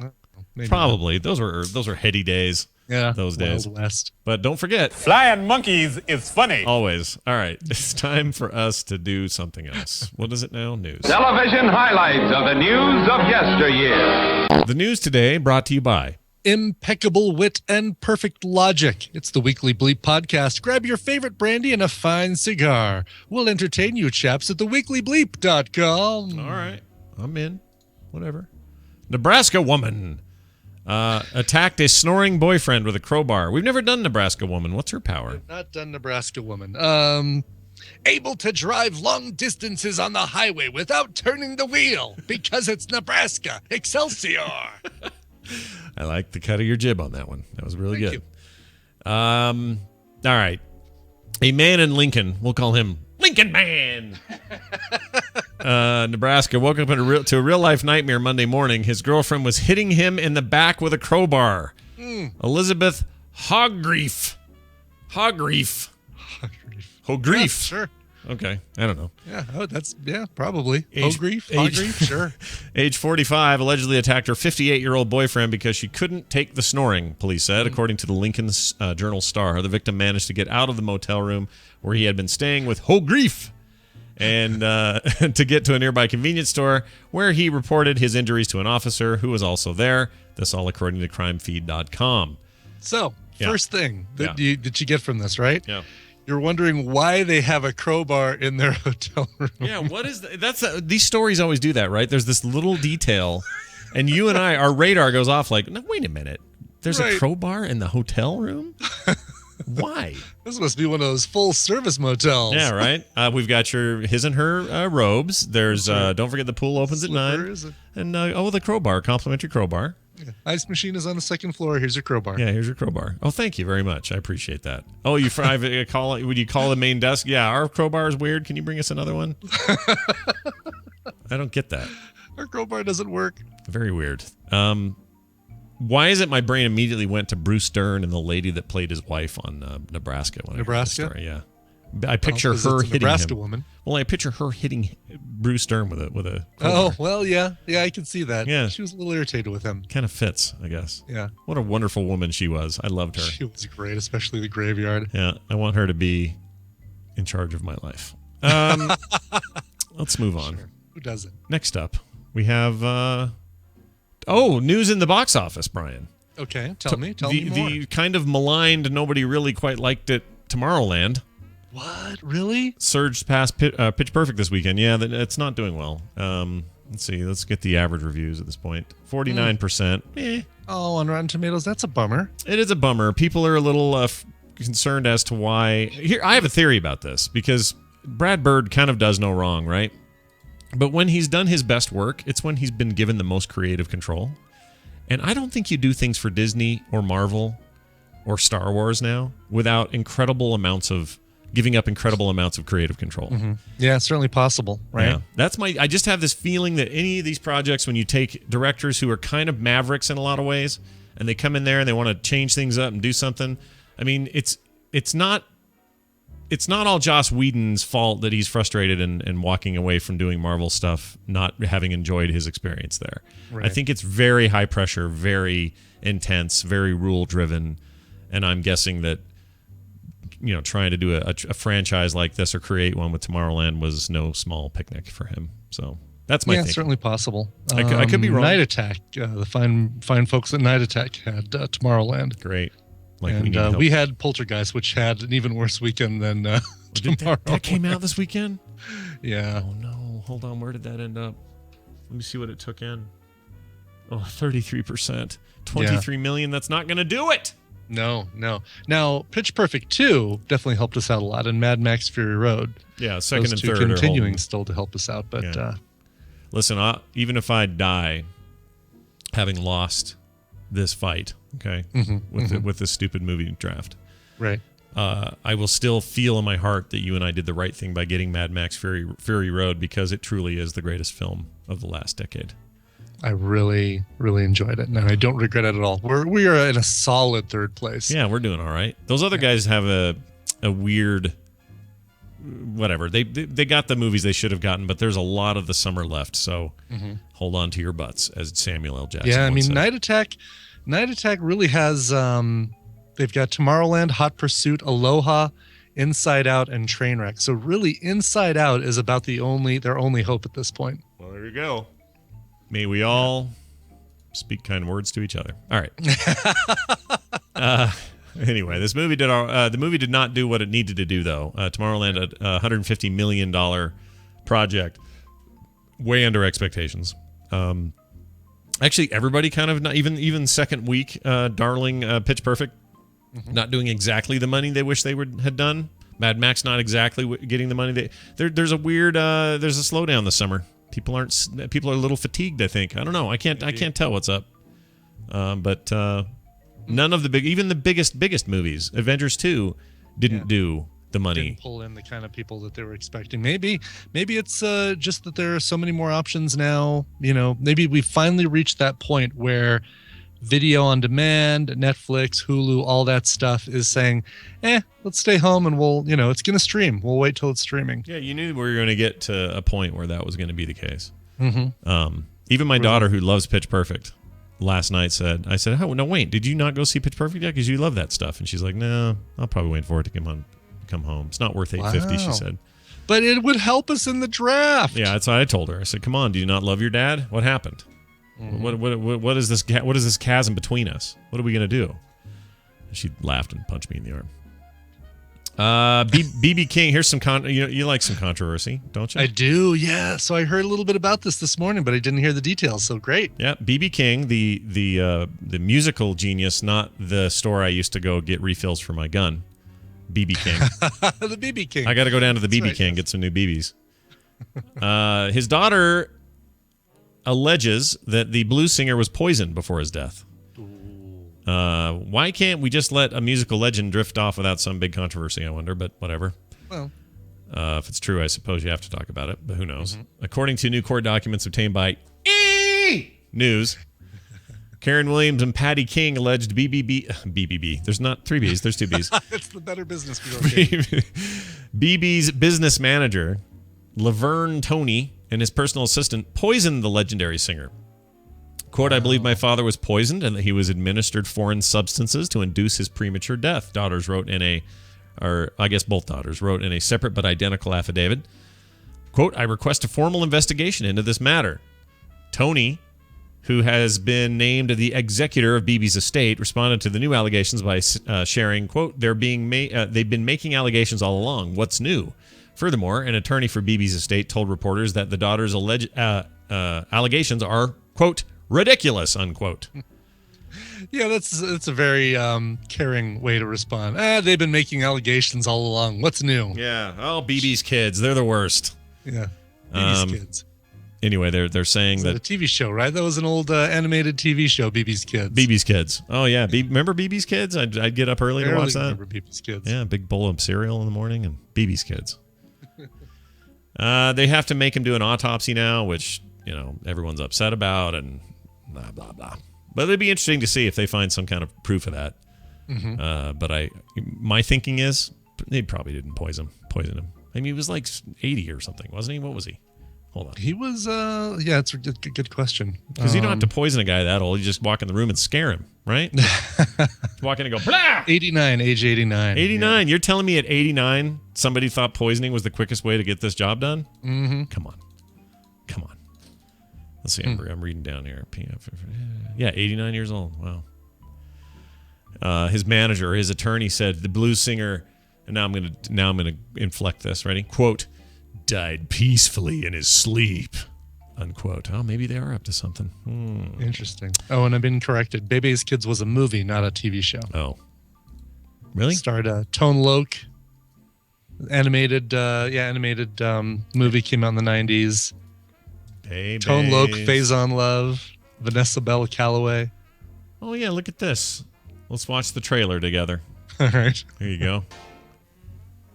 Maybe Probably. Not. Those were heady days. Yeah, those days. Wild West. But don't forget, flying monkeys is funny. Always. All right, it's time for us to do something else. What is it now? News. Television highlights of the news of yesteryear. The news today brought to you by impeccable wit and perfect logic. It's the Weekly Bleep podcast. Grab your favorite brandy and a fine cigar. We'll entertain you chaps at theweeklybleep.com. All right, I'm in. Whatever. Nebraska Woman attacked a snoring boyfriend with a crowbar. We've never done Nebraska Woman. What's her power? We've not done Nebraska Woman. Able to drive long distances on the highway without turning the wheel because it's Nebraska. Excelsior. I like the cut of your jib on that one. That was really good. All right. A man in Lincoln, we'll call him Lincoln Man. Nebraska woke up to a real-life nightmare Monday morning. His girlfriend was hitting him in the back with a crowbar. Elizabeth Hogrief. Hogrief. Yeah, sure. Okay, I don't know. Yeah, probably. Hogrief, sure. Age 45, allegedly attacked her 58-year-old boyfriend because she couldn't take the snoring, police said, according to the Lincoln Journal-Star. The victim managed to get out of the motel room where he had been staying with Hogrief and to get to a nearby convenience store where he reported his injuries to an officer who was also there. This all according to crimefeed.com. So, first thing that did you get from this, right? Yeah. You're wondering why they have a crowbar in their hotel room. Yeah, what is these stories always do that, right? There's this little detail, and you and our radar goes off like, no, wait a minute. There's a crowbar in the hotel room? Why? This must be one of those full-service motels. Yeah, right? We've got his and her robes. There's don't forget the pool opens Slippers. at 9. And the crowbar, complimentary crowbar. Yeah. Ice machine is on the second floor. Here's your crowbar. Yeah, here's your crowbar. Oh, thank you very much. I appreciate that. Oh, would you call the main desk? Yeah, our crowbar is weird. Can you bring us another one? I don't get that. Our crowbar doesn't work. Very weird. Why is it my brain immediately went to Bruce Dern and the lady that played his wife on Nebraska? Nebraska? Story, yeah. I picture her hitting Nebraska him. Woman. Well, I picture her hitting Bruce Dern with a crowbar. Oh, well, yeah. Yeah, I can see that. Yeah. She was a little irritated with him. Kind of fits, I guess. Yeah. What a wonderful woman she was. I loved her. She was great, especially the graveyard. Yeah, I want her to be in charge of my life. Let's move on. Sure. Who doesn't? Next up, we have news in the box office, Brian. Okay, tell me more. The kind of maligned, nobody really quite liked it, Tomorrowland. What? Really? Surged past Pitch Perfect this weekend. Yeah, it's not doing well. Let's see. Let's get the average reviews at this point. 49%. Oh, on Rotten Tomatoes, that's a bummer. It is a bummer. People are a little concerned as to why. Here, I have a theory about this because Brad Bird kind of does no wrong, right? But when he's done his best work, it's when he's been given the most creative control. And I don't think you do things for Disney or Marvel or Star Wars now without giving up incredible amounts of creative control. Mm-hmm. Yeah, it's certainly possible, right? Yeah. I just have this feeling that any of these projects, when you take directors who are kind of mavericks in a lot of ways, and they come in there and they want to change things up and do something, I mean, it's not all Joss Whedon's fault that he's frustrated and walking away from doing Marvel stuff, not having enjoyed his experience there. Right. I think it's very high pressure, very intense, very rule driven, and I'm guessing that trying to do a franchise like this or create one with Tomorrowland was no small picnic for him. So that's my thinking. Certainly possible. I could be wrong. Night Attack, the fine folks at Night Attack had Tomorrowland. Great. We had Poltergeist, which had an even worse weekend than that came out this weekend? Yeah. Oh, no. Hold on. Where did that end up? Let me see what it took in. Oh, 33%. 23 million. That's not going to do it. No. Now, Pitch Perfect 2 definitely helped us out a lot, and Mad Max Fury Road. Yeah, second Those and two third continuing still to help us out. But listen, even if I die having lost this fight, okay, with this stupid movie draft, right, I will still feel in my heart that you and I did the right thing by getting Mad Max Fury Road, because it truly is the greatest film of the last decade. I really, really enjoyed it, and I don't regret it at all. We are in a solid third place. Yeah, we're doing all right. Those other guys have a weird, whatever. They got the movies they should have gotten, but there's a lot of the summer left. So hold on to your butts, as Samuel L. Jackson. Yeah, I mean, said. Night Attack really has. They've got Tomorrowland, Hot Pursuit, Aloha, Inside Out, and Trainwreck. So really, Inside Out is about their only hope at this point. Well, there you go. May we all speak kind words to each other. All right. Anyway, this movie the movie did not do what it needed to do, though. Tomorrowland, a $150 million project, way under expectations. Actually, everybody kind of not even second week, darling Pitch Perfect, not doing exactly the money they wish they had done. Mad Max not exactly getting the money there's a weird there's a slowdown this summer. People are a little fatigued, I think. I don't know. I can't tell what's up. But none of even the biggest movies, Avengers 2, didn't do the money. Didn't pull in the kind of people that they were expecting. Maybe it's just that there are so many more options now. Maybe we finally reached that point where video on demand, Netflix, Hulu, all that stuff is saying, let's stay home and we'll, it's going to stream. We'll wait till it's streaming. Yeah, you knew we were going to get to a point where that was going to be the case. Mm-hmm. Even my daughter, who loves Pitch Perfect, last night I said, oh, no, wait, did you not go see Pitch Perfect yet? Because you love that stuff. And she's like, no, I'll probably wait for it to come home. It's not worth $850, she said. But it would help us in the draft. Yeah, that's what I told her. I said, come on, do you not love your dad? What happened? What is this chasm between us? What are we going to do? And she laughed and punched me in the BB King. Here's some you like some controversy, don't you? I do, yeah. So I heard a little bit about this morning, but I didn't hear the details. So great. Yeah, BB King, the musical genius, not the store I used to go get refills for my gun. BB King. The BB King. I got to go down to the BB King, get some new BBs. His daughter alleges that the blues singer was poisoned before his death. Why can't we just let a musical legend drift off without some big controversy, I wonder, but whatever. Well, if it's true, I suppose you have to talk about it, but who knows? According to new court documents obtained by News, Karen Williams and Patty King alleged BBB. There's not 3 B's, there's 2 B's. It's the Better Business Bureau. BB's business manager, Laverne Toney, and his personal assistant poisoned the legendary singer. Quote, I believe my father was poisoned and that he was administered foreign substances to induce his premature death. Both daughters wrote in a separate but identical affidavit. Quote, I request a formal investigation into this matter. Tony, who has been named the executor of BB's estate, responded to the new allegations by sharing, quote, they've been making allegations all along. What's new? Furthermore, an attorney for BB's estate told reporters that the daughter's alleged allegations are, quote, ridiculous, unquote. Yeah, that's a very caring way to respond. They've been making allegations all along. What's new? Yeah. Oh, BB's kids. They're the worst. Yeah. BB's kids. Anyway, they're saying that a TV show, right? That was an old animated TV show, BB's Kids. BB's Kids. Oh yeah, remember BB's Kids? I'd get up early to watch that. Remember BB's Kids? Yeah, big bowl of cereal in the morning and BB's Kids. They have to make him do an autopsy now, which everyone's upset about, and blah blah blah. But it'd be interesting to see if they find some kind of proof of that. But my thinking is they probably didn't poison him. I mean, he was like 80 or something, wasn't he? What was he? Hold on. He was, yeah, it's a good question. Because you don't have to poison a guy that old. You just walk in the room and scare him, right? Walk in and go, blah! 89, age 89. 89. Yeah. You're telling me at 89, somebody thought poisoning was the quickest way to get this job done? Mm-hmm. Come on. Let's see. I'm reading down here. Yeah, 89 years old. Wow. His manager, his attorney said the blues singer, and now I'm gonna inflect this. Ready? Quote, died peacefully in his sleep, unquote. Oh, maybe they are up to something. Interesting. Oh, and I've been corrected. Baby's Kids was a movie, not a TV show. Oh, really? Starred Tone Loc. Animated movie came out in the 90s. Babies. Tone Loc, Faison Love, Vanessa Bell Calloway. Oh yeah, look at this. Let's watch the trailer together. All right. Here you go.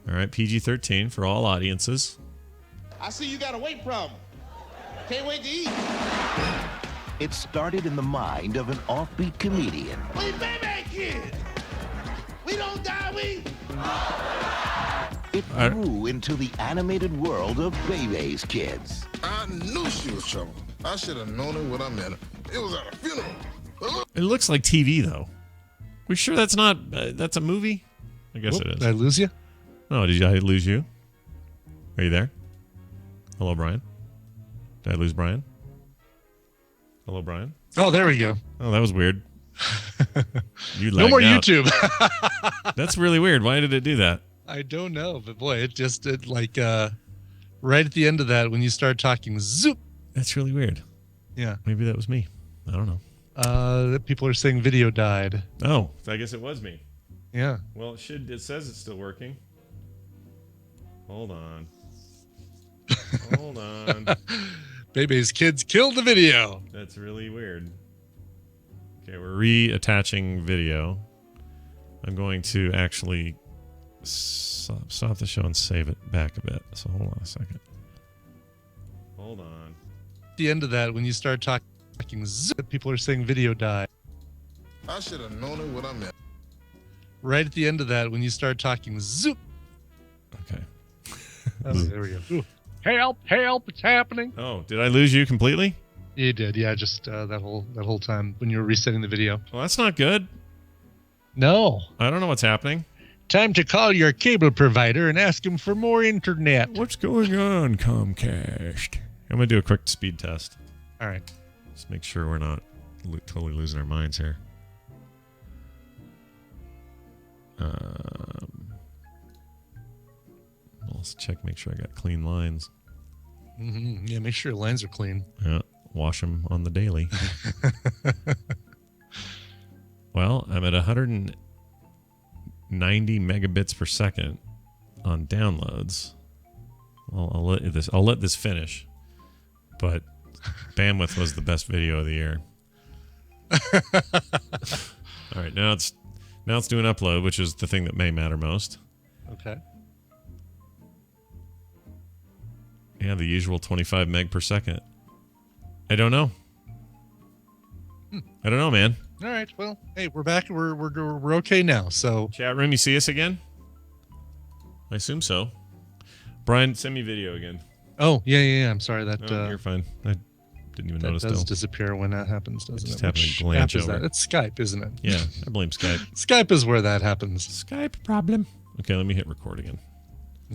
All right, PG-13 for all audiences. I see you got a weight problem. Can't wait to eat. It started in the mind of an offbeat comedian. We baby kids. We don't die, we. It grew into the animated world of Bebe's Kids. I knew she was trouble. I should have known it when I met her. It was at a funeral. It looks like TV, though. We sure that's not, that's a movie? I guess it is. Did I lose you? No, did I lose you? Are you there? Hello, Brian? Did I lose Brian? Hello, Brian? Oh, there we go. Oh, that was weird. You no more out. YouTube. That's really weird. Why did it do that? I don't know, but boy, it right at the end of that when you start talking, zoop. That's really weird. Yeah. Maybe that was me. I don't know. People are saying video died. Oh, I guess it was me. Yeah. Well, it says it's still working. Hold on. Hold on. Baby's Kids killed the video. That's really weird. Okay, we're reattaching video. I'm going to actually stop the show and save it back a bit. So hold on a second. Hold on. At the end of that, when you start talking, people are saying video died. I should have known it when I met her. Right at the end of that, when you start talking, zoop. Okay. Oh, there we go. Ooh. Help, it's happening. Oh, did I lose you completely? You did, yeah, just that whole time when you were resetting the video. Well, that's not good. No. I don't know what's happening. Time to call your cable provider and ask him for more internet. What's going on, Comcast? I'm going to do a quick speed test. All right. Just make sure we're not totally losing our minds here. Let's check, make sure I got clean lines. Mm-hmm. Yeah, make sure your lines are clean. Yeah, wash them on the daily. Well, I'm at 190 megabits per second on downloads. Well, I'll let this finish. But bandwidth was the best video of the year. All right, now it's doing upload, which is the thing that may matter most. Okay. Yeah, the usual 25 meg per second. I don't know. I don't know, man. All right. Well, hey, we're back. We're okay now. So chat room, you see us again? I assume so. Brian, send me video again. Oh yeah. I'm sorry that. No, you're fine. I didn't even notice. That does disappear when that happens, doesn't it? Just happened to Which app glance is over. that? It's Skype, isn't it? Yeah, I blame Skype. Skype is where that happens. Skype problem. Okay, let me hit record again.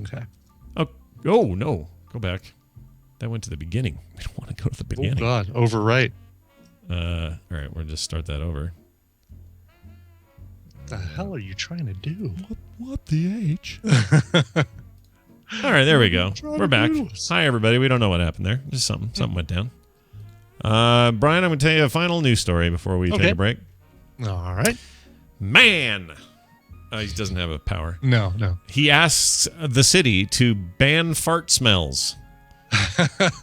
Okay. Oh no, go back. That went to the beginning. We don't want to go to the beginning. Oh God, overwrite. All right, we'll just start that over. What the hell are you trying to do? What the H? All right, there we go. We're back. Hi, everybody. We don't know what happened there. Just something went down. Brian, I'm going to tell you a final news story before we take a break. All right. Man! He doesn't have a power. No. He asks the city to ban fart smells.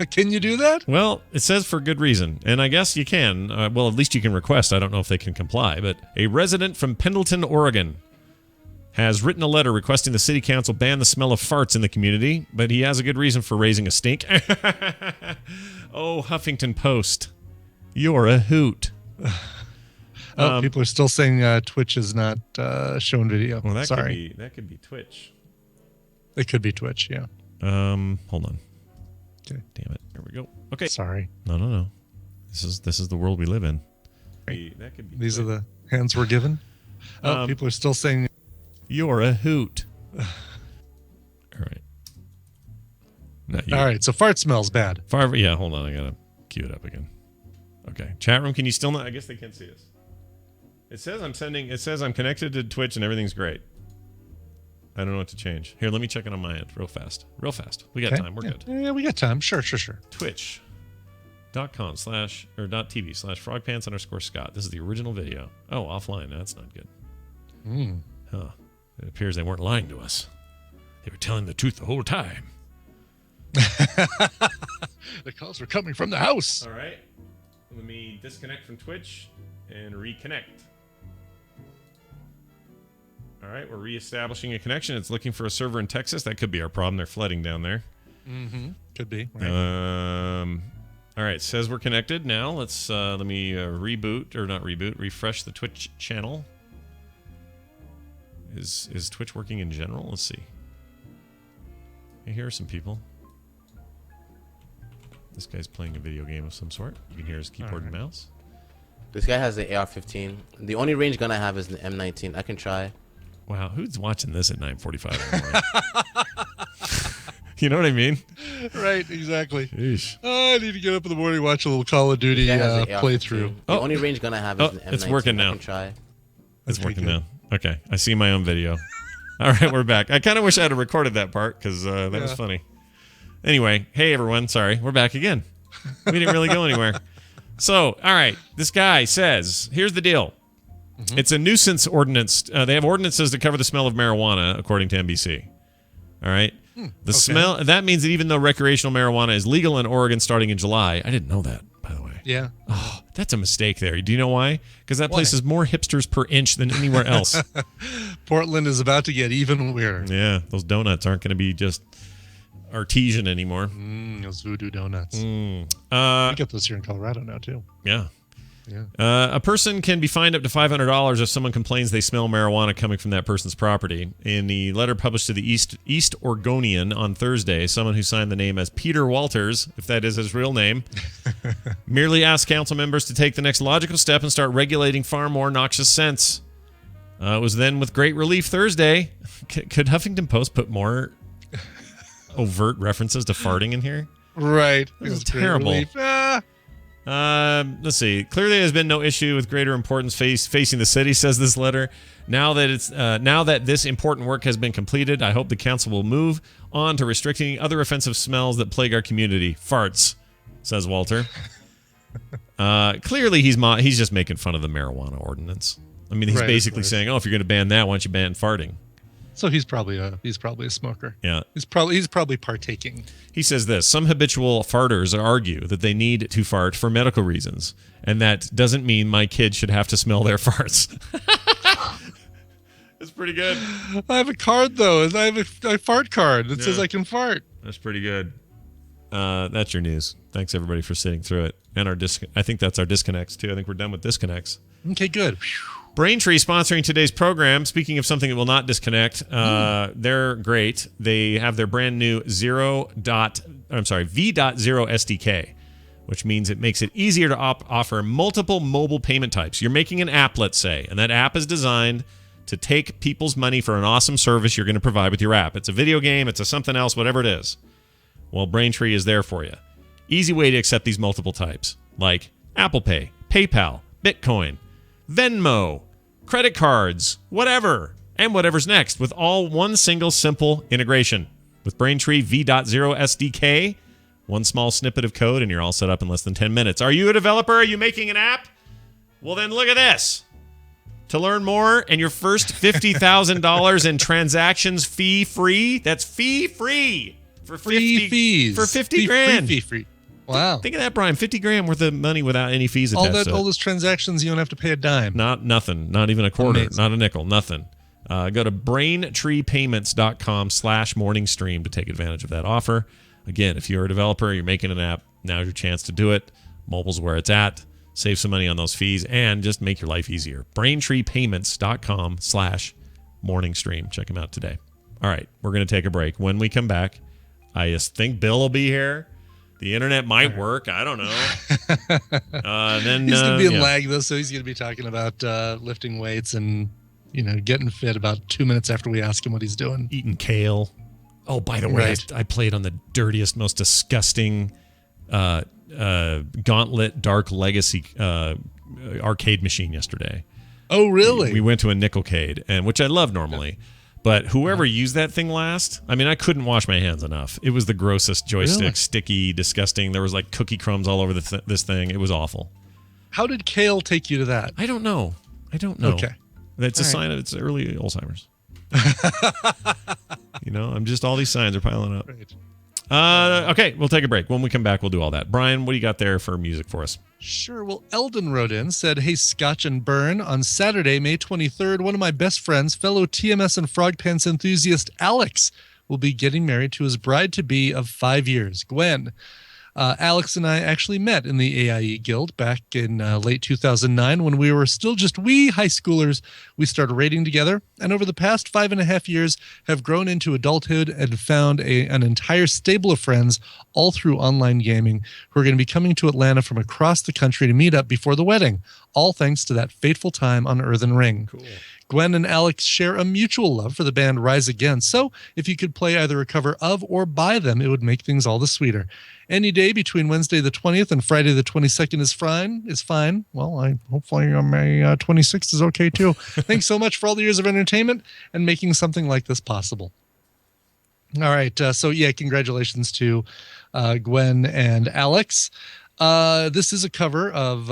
Can you do that? Well, it says for good reason, and I guess you can. Well, at least you can request. I don't know if they can comply, but a resident from Pendleton, Oregon, has written a letter requesting the city council ban the smell of farts in the community, but he has a good reason for raising a stink. Oh, Huffington Post, you're a hoot. People are still saying Twitch is not showing video. Well, that Sorry. that could be Twitch. It could be Twitch, yeah. Hold on. Okay. Damn it. There we go. Okay. Sorry. No. This is the world we live in. That could be These Twitch. are the hands we're given. People are still saying you're a hoot. All right. Not you. All right, so fart smells bad. Yeah, hold on. I got to cue it up again. Okay. Chat room, can you still not? I guess they can't see us. It says I'm connected to Twitch and everything great. I don't know what to change. Here, let me check it on my end real fast. We got time. We're good. Yeah, we got time. Sure. Twitch.com/.tv/frogpants_Scott. This is the original video. Oh, offline. That's not good. Huh. It appears they weren't lying to us. They were telling the truth the whole time. The calls were coming from the house. All right. Let me disconnect from Twitch and reconnect. All right, we're reestablishing a connection. It's looking for a server in Texas. That could be our problem. They're flooding down there. Mm-hmm. Could be. Right. All right, says we're connected now. Let's let me refresh the Twitch channel. Is Twitch working in general? Let's see. Here are some people. This guy's playing a video game of some sort. You can hear his keyboard and mouse. This guy has the AR-15. The only range gun I have is the M19. I can try. Wow, who's watching this at 9:45 in the morning? You know what I mean? Right, exactly. Sheesh. Oh, I need to get up in the morning and watch a little Call of Duty playthrough. The only range gun I have is the M19. It's working now. I can try. It's working now. Okay, I see my own video. All right, we're back. I kind of wish I had recorded that part because that was funny. Anyway, hey everyone, sorry, we're back again. We didn't really go anywhere. So, all right, this guy says, here's the deal. Mm-hmm. It's a nuisance ordinance. They have ordinances to cover the smell of marijuana, according to NBC. All right? The smell, that means that even though recreational marijuana is legal in Oregon starting in July, I didn't know that, by the way. Yeah. Oh, that's a mistake there. Do you know why? Because that place is more hipsters per inch than anywhere else. Portland is about to get even weirder. Yeah, those donuts aren't going to be just artesian anymore. Those voodoo donuts. We get those here in Colorado now, too. Yeah. A person can be fined up to $500 if someone complains they smell marijuana coming from that person's property. In the letter published to the East Oregonian on Thursday, someone who signed the name as Peter Walters, if that is his real name, merely asked council members to take the next logical step and start regulating far more noxious scents. It was then with great relief Thursday. Could Huffington Post put more overt references to farting in here? Right. This is terrible. Let's see. Clearly, there's been no issue with greater importance facing the city, says this letter. Now that this important work has been completed, I hope the council will move on to restricting other offensive smells that plague our community. Farts, says Walter. Clearly, he's just making fun of the marijuana ordinance. I mean, he's basically saying, "Oh, if you're going to ban that, why don't you ban farting?" So he's probably a smoker. Yeah. He's probably partaking. He says this: some habitual farters argue that they need to fart for medical reasons, and that doesn't mean my kid should have to smell their farts. It's pretty good. I have a card though. I have a fart card that says I can fart. That's pretty good. That's your news. Thanks everybody for sitting through it. And I think that's our disconnects too. I think we're done with disconnects. Okay, good. Braintree sponsoring today's program. Speaking of something that will not disconnect, they're great. They have their brand new V.0 SDK, which means it makes it easier to offer multiple mobile payment types. You're making an app, let's say, and that app is designed to take people's money for an awesome service you're going to provide with your app. It's a video game, it's a something else, whatever it is. Well, Braintree is there for you. Easy way to accept these multiple types, like Apple Pay, PayPal, Bitcoin, Venmo, credit cards, whatever, and whatever's next, with all one single simple integration. With Braintree V.0 SDK, one small snippet of code, and you're all set up in less than 10 minutes. Are you a developer? Are you making an app? Well, then look at this. To learn more and your first $50,000 in transactions fee-free, that's fee-free. For 50 grand. Fee-free. Wow. Think of that, Brian. 50 grand worth of money without any fees attached to it. All those transactions, you don't have to pay a dime. Nothing. Not even a quarter. Amazing. Not a nickel. Nothing. Go to braintreepayments.com/morningstream to take advantage of that offer. Again, if you're a developer, you're making an app, now's your chance to do it. Mobile's where it's at. Save some money on those fees and just make your life easier. braintreepayments.com/morningstream. Check them out today. All right, we're going to take a break. When we come back, I just think Bill will be here. The internet might work. I don't know. Then he's going to be in lag, though, so he's going to be talking about lifting weights and, getting fit about 2 minutes after we ask him what he's doing. Eating kale. Oh, by the way, I played on the dirtiest, most disgusting Gauntlet Dark Legacy arcade machine yesterday. Oh, really? We went to a Nickelcade, and which I love normally. But whoever used that thing last, I mean, I couldn't wash my hands enough. It was the grossest joystick, sticky, disgusting. There was like cookie crumbs all over this thing. It was awful. How did kale take you to that? I don't know. Okay. That's a sign of it's early Alzheimer's. I'm just, all these signs are piling up. Right. Okay, we'll take a break. When we come back, we'll do all that. Brian, what do you got there for music for us? Sure. Well, Eldon wrote in, said, "Hey, Scotch and Burn, on Saturday, May 23rd, one of my best friends, fellow TMS and Frog Pants enthusiast Alex, will be getting married to his bride-to-be of 5 years, Gwen. Alex and I actually met in the AIE Guild back in late 2009 when we were still just wee high schoolers. We started raiding together, and over the past 5.5 years have grown into adulthood and found an entire stable of friends all through online gaming who are going to be coming to Atlanta from across the country to meet up before the wedding, all thanks to that fateful time on Earthen Ring. Cool. Gwen and Alex share a mutual love for the band Rise Against, so if you could play either a cover of or by them, it would make things all the sweeter. Any day between Wednesday the 20th and Friday the 22nd is fine. Well, hopefully May 26th is okay too. Thanks so much for all the years of entertainment and making something like this possible." All right, congratulations to Gwen and Alex. This is a cover of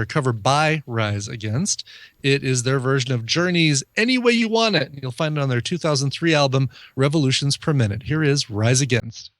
cover by Rise Against. It is their version of Journey's Any Way You Want It. You'll find it on their 2003 album, Revolutions Per Minute. Here is Rise Against.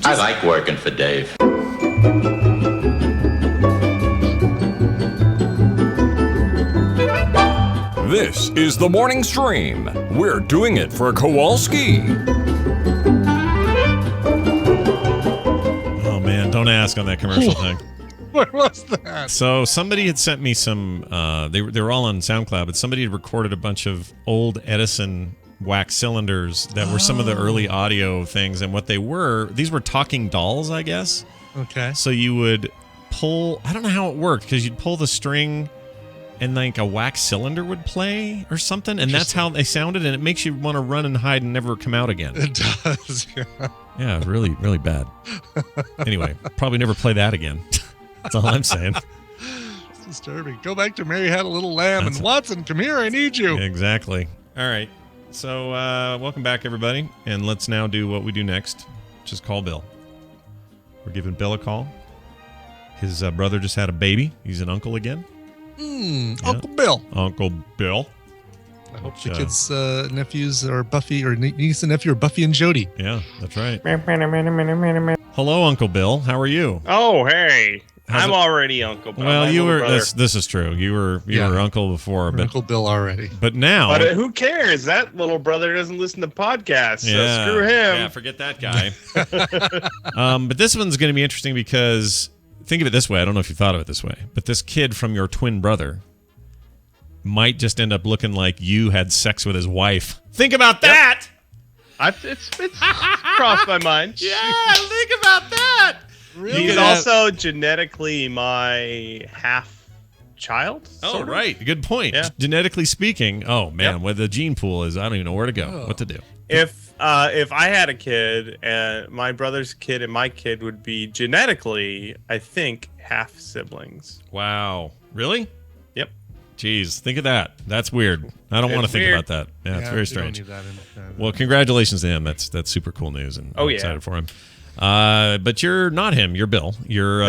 I like working for Dave. This is the morning stream. We're doing it for Kowalski. Oh man, don't ask on that commercial thing. What was that? So somebody had sent me some. They were all on SoundCloud, but somebody had recorded a bunch of old Edison wax cylinders that were some of the early audio things, and what they were. These were talking dolls, I guess. Okay. So you would pull. I don't know how it worked because you'd pull the string. And like a wax cylinder would play or something, and that's how they sounded, and it makes you want to run and hide and never come out again. It does, yeah. Yeah, really, really bad. Anyway, probably never play that again. That's all I'm saying. It's disturbing. Go back to Mary Had a Little Lamb and Watson, come here, I need you. Exactly. All right. So welcome back, everybody, and let's now do what we do next, which is call Bill. We're giving Bill a call. His brother just had a baby. He's an uncle again. Uncle Bill. Uncle Bill. I hope the kids' nephews are Buffy, or niece and nephew are Buffy and Jody. Yeah, that's right. Hello, Uncle Bill. How are you? Oh, hey. I'm already Uncle Bill. Well, you were. This is true. You were Uncle before, but Uncle Bill already. But now. But who cares? That little brother doesn't listen to podcasts. Yeah, so screw him. Yeah, forget that guy. But this one's going to be interesting because. Think of it this way. I don't know if you thought of it this way, but this kid from your twin brother might just end up looking like you had sex with his wife. Think about that. It's crossed my mind. Yeah, think about that. Really? He's also genetically my half child. Oh, right. Good point. Yeah. Genetically speaking, oh man, where the gene pool is, I don't even know where to go. What to do. If I had a kid, and my brother's kid and my kid would be genetically, I think, half siblings. Wow. Really? Yep. Jeez, think of that. That's weird. I don't want to think about that. Yeah, it's very strange. Don't need that well, congratulations to him. That's super cool news, and I'm excited for him. But you're not him. You're Bill. You're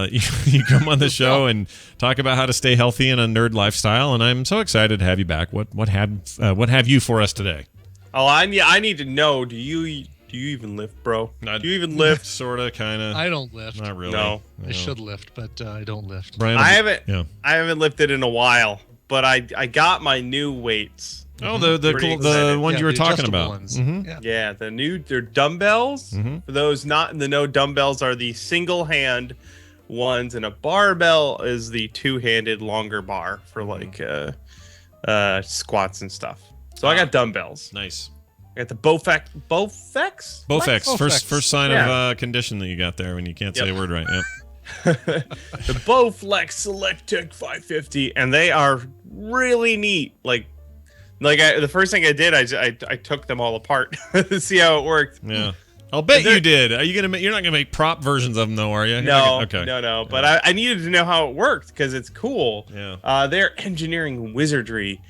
you come on the show and talk about how to stay healthy in a nerd lifestyle, and I'm so excited to have you back. What have you for us today? Oh, I need to know. Do you even lift, bro? Do you even lift? Sorta, kind of. I don't lift. Not really. No. I should lift, but I don't lift. Brian, I haven't lifted in a while, but I got my new weights. Oh, the ones you were talking about. Ones. Mm-hmm. Yeah, they're dumbbells. Mm-hmm. For those not in the know, dumbbells are the single hand ones, and a barbell is the two-handed longer bar for like squats and stuff. So I got dumbbells. Nice. I got the Bowflex. First sign of condition that you got there when you can't say a word right. Yep. The Bowflex Select Tech 550, and they are really neat. The first thing I did, I took them all apart to see how it worked. Yeah. I'll bet you did. Are you gonna? You're not gonna make prop versions of them, though, are you? No. Okay. No. But I needed to know how it worked because it's cool. Yeah. They're engineering wizardry.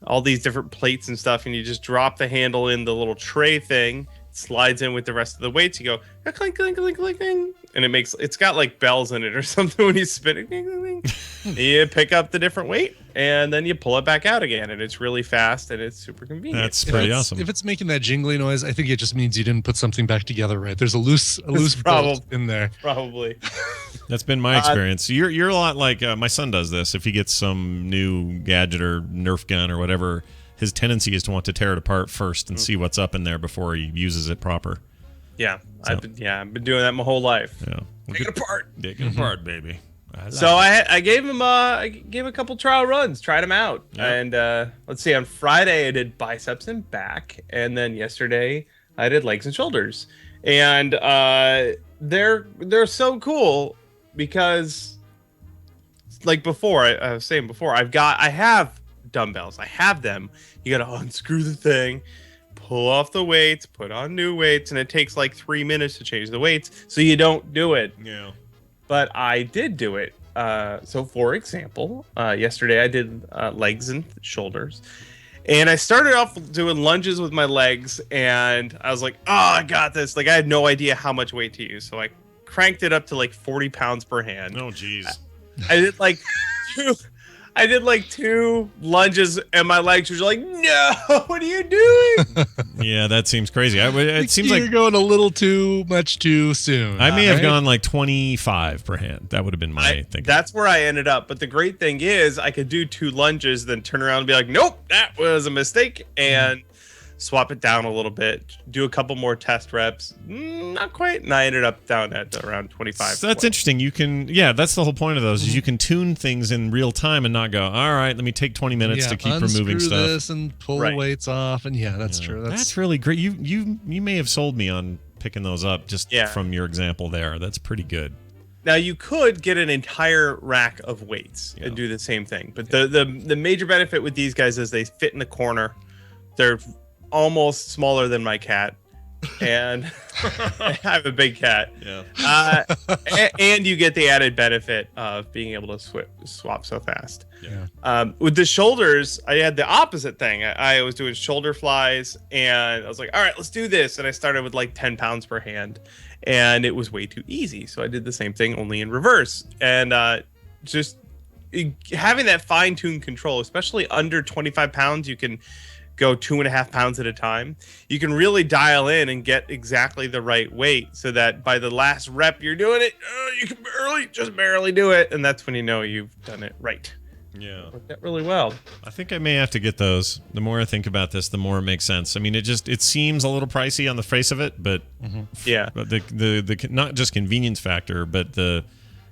All these different plates and stuff, and you just drop the handle in the little tray thing. It slides in with the rest of the weights. You go clink, clink, clink, clink, clink, and it's got like bells in it or something when you spin it. Clink, clink, clink. You pick up the different weight, and then you pull it back out again, and it's really fast and it's super convenient. That's pretty awesome. If it's making that jingly noise, I think it just means you didn't put something back together right. There's a loose bolt in there. Probably. That's been my experience. You're a lot like my son does this. If he gets some new gadget or Nerf gun or whatever, his tendency is to want to tear it apart first and see what's up in there before he uses it proper. Yeah, so. I've been doing that my whole life. Yeah, take it apart, apart, baby. I gave him a couple trial runs, tried them out, and let's see. On Friday I did biceps and back, and then yesterday I did legs and shoulders, and they're so cool because, like before, I was saying before, I have dumbbells, I have them. You gotta unscrew the thing, pull off the weights, put on new weights, and it takes like 3 minutes to change the weights, so you don't do it. Yeah. But I did do it. So, for example, yesterday I did legs and shoulders. And I started off doing lunges with my legs, and I was like, oh, I got this. Like, I had no idea how much weight to use. So I cranked it up to like 40 pounds per hand. Oh, jeez. I did like I did like 2 lunges, and my legs were like, "No, what are you doing?" Yeah, that seems crazy. It seems You're like going a little too much too soon. I may have gone like 25 per hand. That would have been my thinking. That's where I ended up. But the great thing is, I could do 2 lunges, then turn around and be like, "Nope, that was a mistake," and swap it down a little bit, do a couple more test reps. Not quite. And I ended up down at around 25. So that's interesting. You can, that's the whole point of those is you can tune things in real time and not go, all right, let me take 20 minutes to keep removing stuff. This and pull weights off, and that's true. That's really great. You may have sold me on picking those up just from your example there. That's pretty good. Now you could get an entire rack of weights and do the same thing, but the major benefit with these guys is they fit in the corner. They're almost smaller than my cat, and I have a big cat. Yeah. And you get the added benefit of being able to swap so fast. Yeah. With the shoulders, I had the opposite thing. I was doing shoulder flies, and I was like, all right, let's do this. And I started with like 10 pounds per hand, and it was way too easy. So I did the same thing, only in reverse. And just having that fine-tuned control, especially under 25 pounds, you can go 2.5 pounds at a time. You can really dial in and get exactly the right weight so that by the last rep you're doing it, you can just barely do it. And that's when you know you've done it right. Yeah. Worked out really well. I think I may have to get those. The more I think about this, the more it makes sense. I mean, it seems a little pricey on the face of it, but but the not just convenience factor, but the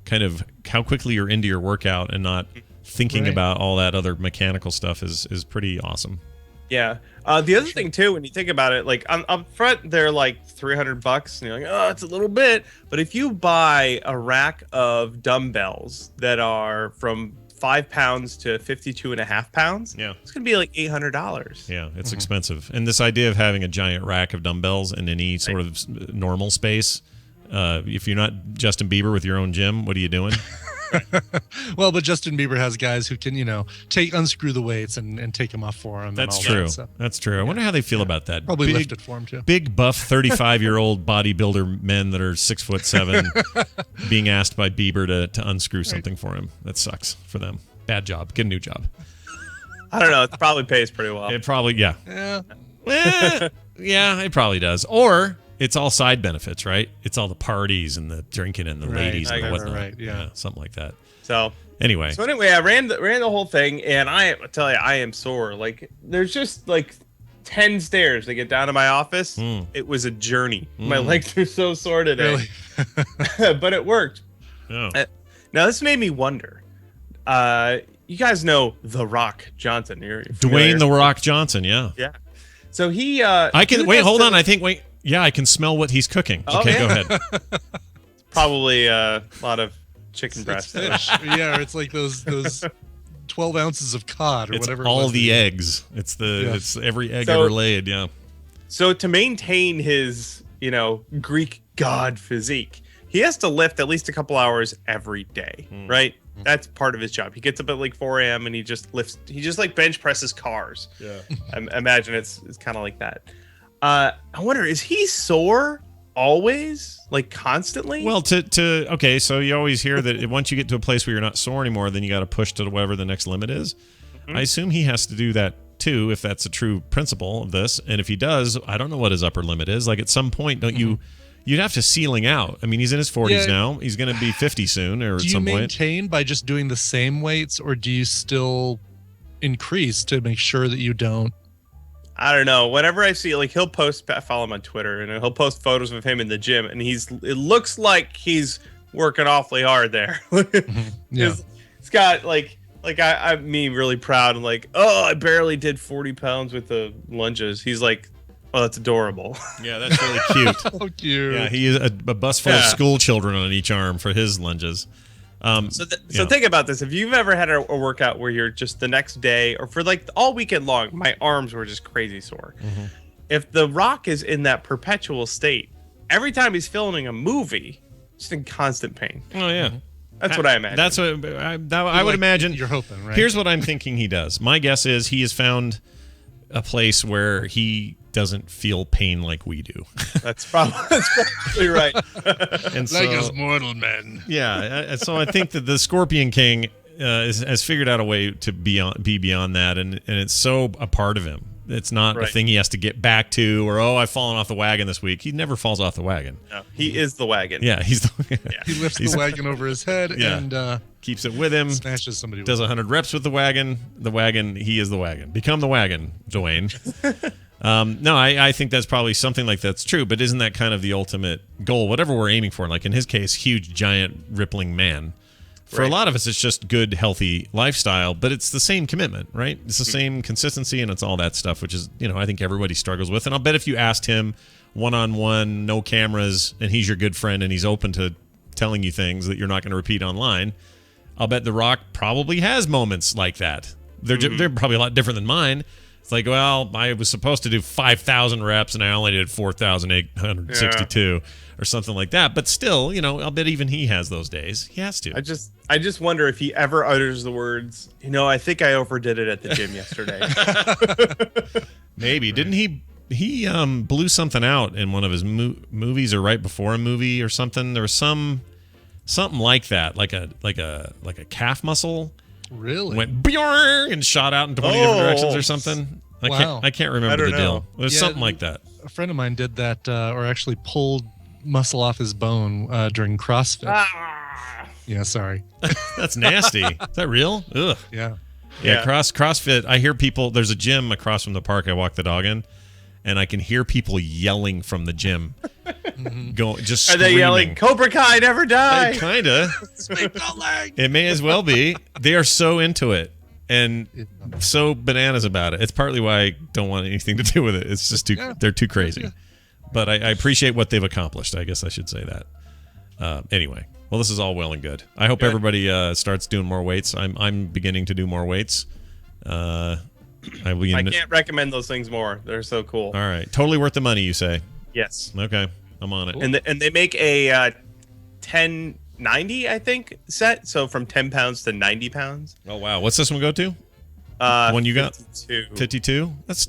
kind of how quickly you're into your workout and not thinking about all that other mechanical stuff is pretty awesome. Yeah. The other thing too, when you think about it, like up front, they're like $300, and you're like, oh, it's a little bit. But if you buy a rack of dumbbells that are from 5 pounds to 52.5 pounds, it's gonna be like $800. Yeah, it's expensive. And this idea of having a giant rack of dumbbells in any sort of normal space, if you're not Justin Bieber with your own gym, what are you doing? Well, but Justin Bieber has guys who can, unscrew the weights and take them off for him. That's and all true. That, so. That's true. I wonder how they feel about that. Probably lift it for him too. Big buff 35-year-old bodybuilder men that are 6'7" being asked by Bieber to unscrew something for him. That sucks for them. Bad job. Get a new job. I don't know. It probably pays pretty well. It probably yeah. Yeah, it probably does. Or it's all side benefits, right? It's all the parties and the drinking and the ladies and the whatnot. Right, yeah. Something like that. So anyway, I ran the whole thing, and I tell you, I am sore. Like there's just like 10 stairs to get down to my office. It was a journey. My legs are so sore today. Really? But it worked. Yeah. Now this made me wonder. You guys know The Rock Johnson. You're Dwayne The Rock Johnson. Yeah. Yeah. So he. I can wait. Hold on. I think. Wait. Yeah, I can smell what he's cooking. Okay, go ahead. Probably a lot of chicken breast. Yeah, it's like those 12 ounces of cod or whatever. All the eggs. It's every egg ever laid. Yeah. So to maintain his, Greek god physique, he has to lift at least a couple hours every day, right? That's part of his job. He gets up at like 4 a.m. and he just lifts. He just like bench presses cars. Yeah. I imagine it's kind of like that. I wonder, is he sore always, like constantly? Well, okay, so you always hear that once you get to a place where you're not sore anymore, then you got to push to whatever the next limit is. I assume he has to do that too, if that's a true principle of this. And if he does, I don't know what his upper limit is. Like at some point, don't you? You'd have to ceiling out. I mean, he's in his 40s now. He's going to be 50 soon, or at some point. Do you maintain by just doing the same weights, or do you still increase to make sure that you don't? I don't know. Whenever I see, like, he'll post, I follow him on Twitter, and he'll post photos of him in the gym, and it looks like he's working awfully hard there. Yeah. It's got, I'm really proud. I'm like, oh, I barely did 40 pounds with the lunges. He's like, oh, that's adorable. Yeah, that's really cute. Oh, cute. Yeah, he is a bus full of school children on each arm for his lunges. So think about this. If you've ever had a workout where you're just the next day or for like all weekend long, my arms were just crazy sore. If The Rock is in that perpetual state, every time he's filming a movie, just in constant pain. Oh, yeah. That's what I imagine. That's what I would imagine. You're hoping, right? Here's what I'm thinking he does. My guess is he has found a place where he doesn't feel pain like we do. That's probably right. And like us mortal men. Yeah. So I think that the Scorpion King has figured out a way to be beyond that, and it's so a part of him. It's not a thing he has to get back to, or I've fallen off the wagon this week. He never falls off the wagon. No, he is the wagon. Yeah, he's the. He lifts the wagon over his head and keeps it with him. Smashes somebody. Does 100 reps with the wagon. The wagon. He is the wagon. Become the wagon, Dwayne. No, I think that's probably something like that's true. But isn't that kind of the ultimate goal? Whatever we're aiming for. Like in his case, huge, giant, rippling man. For a lot of us, it's just good, healthy lifestyle, but it's the same commitment, right? It's the same consistency, and it's all that stuff, which is, I think everybody struggles with. And I'll bet if you asked him one-on-one, no cameras, and he's your good friend, and he's open to telling you things that you're not going to repeat online, I'll bet The Rock probably has moments like that. They're probably a lot different than mine. It's like, well, I was supposed to do 5,000 reps, and I only did 4,862. Or something like that, but still, I'll bet even he has those days. He has to. I just wonder if he ever utters the words, I think I overdid it at the gym yesterday. Maybe. Didn't he blew something out in one of his movies or right before a movie or something? There was something like that, like a calf muscle. Really? Went bjorn and shot out in 20 different directions or something. I can't remember the deal. It was something like that. A friend of mine did that, or actually pulled muscle off his bone during CrossFit. Yeah, sorry. That's nasty. Is that real? Ugh. Yeah. CrossFit. I hear people. There's a gym across from the park I walk the dog in, and I can hear people yelling from the gym. Just screaming. Are they yelling, Cobra Kai never die? Kinda. It may as well be. They are so into it and so bananas about it. It's partly why I don't want anything to do with it. It's just they're too crazy. Yeah. But I appreciate what they've accomplished. I guess I should say that. Anyway, well, this is all well and good. I hope everybody starts doing more weights. I'm beginning to do more weights. I can't recommend those things more. They're so cool. All right, totally worth the money, you say? Yes. Okay, I'm on it. And they make a 1090, I think, set. So from 10 pounds to 90 pounds. Oh wow, what's this one go to? One you got? 52. That's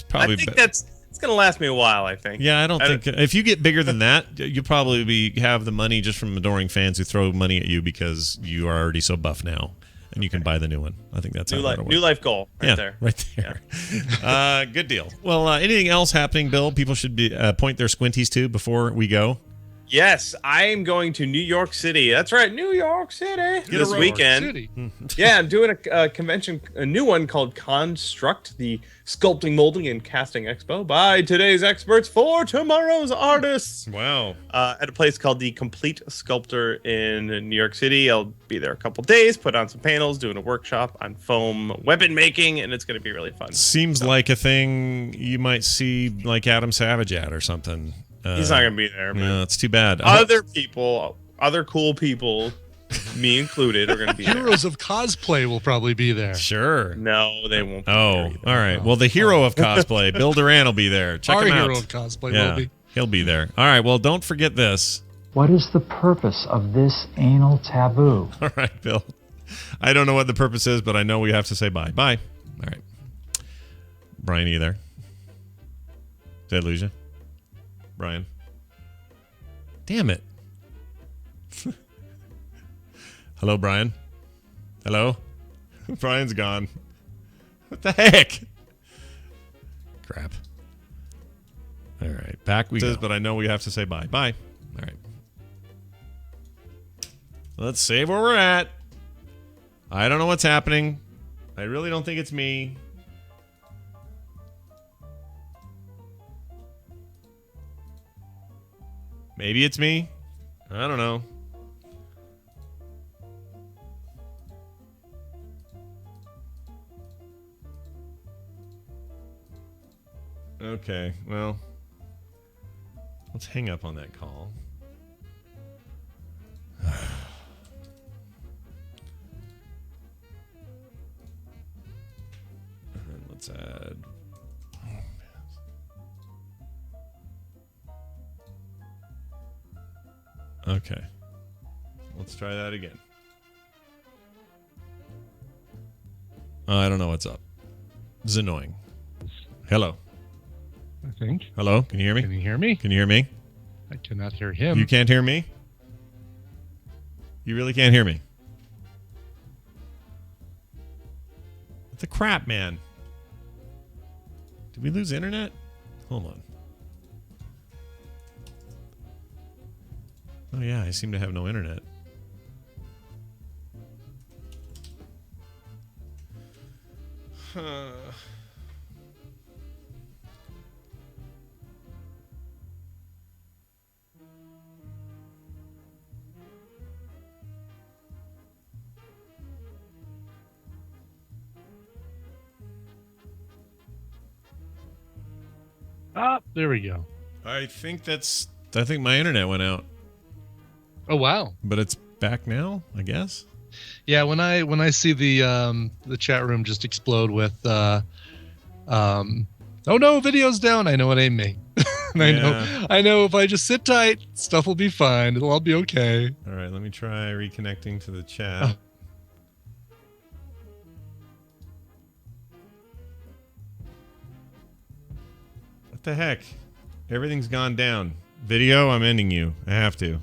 probably. I think it's gonna last me a while. I think. Yeah, I don't think if you get bigger than that, you probably have the money just from adoring fans who throw money at you because you are already so buff now, and you can buy the new one. I think that's new life goal right there. Right there. Yeah. Good deal. Well, anything else happening, Bill? People should be point their squinties to before we go. Yes, I am going to New York City. That's right, New York City this weekend. Yeah, I'm doing a convention, a new one called Construct, the Sculpting, Molding, and Casting Expo by today's experts for tomorrow's artists. Wow. At a place called the Complete Sculptor in New York City. I'll be there a couple days, put on some panels, doing a workshop on foam weapon making, and it's going to be really fun. Seems like a thing you might see like Adam Savage at or something. He's not going to be there. No, it's too bad. Other cool people, me included, are going to be there. Heroes of cosplay will probably be there. Sure. No, they won't. All right. Well, the hero of cosplay, Bill Duran, will be there. Check him out. Our hero of cosplay will be. He'll be there. All right. Well, don't forget this. What is the purpose of this anal taboo? All right, Bill. I don't know what the purpose is, but I know we have to say bye. Bye. All right. Brian, are you there? Did I lose you? Brian. Damn it. Hello, Brian. Hello? Brian's gone. What the heck? Crap. All right. Back we go. But I know we have to say bye. Bye. All right. Let's save where we're at. I don't know what's happening. I really don't think it's me. Maybe it's me. I don't know. Okay, well, let's hang up on that call. And let's add... Okay. Let's try that again. I don't know what's up. This is annoying. Hello. I think. Hello? Can you hear me? Can you hear me? Can you hear me? I cannot hear him. You can't hear me? You really can't hear me? The crap, man. Did we lose internet? Hold on. Oh yeah, I seem to have no internet. Ah, there we go. I think my internet went out. Oh wow! But it's back now, I guess. Yeah, when I see the chat room just explode with oh no, video's down, I know it ain't me. And I know if I just sit tight, stuff will be fine. It'll all be okay. All right, let me try reconnecting to the chat. Oh. What the heck? Everything's gone down. Video, I'm ending you. I have to.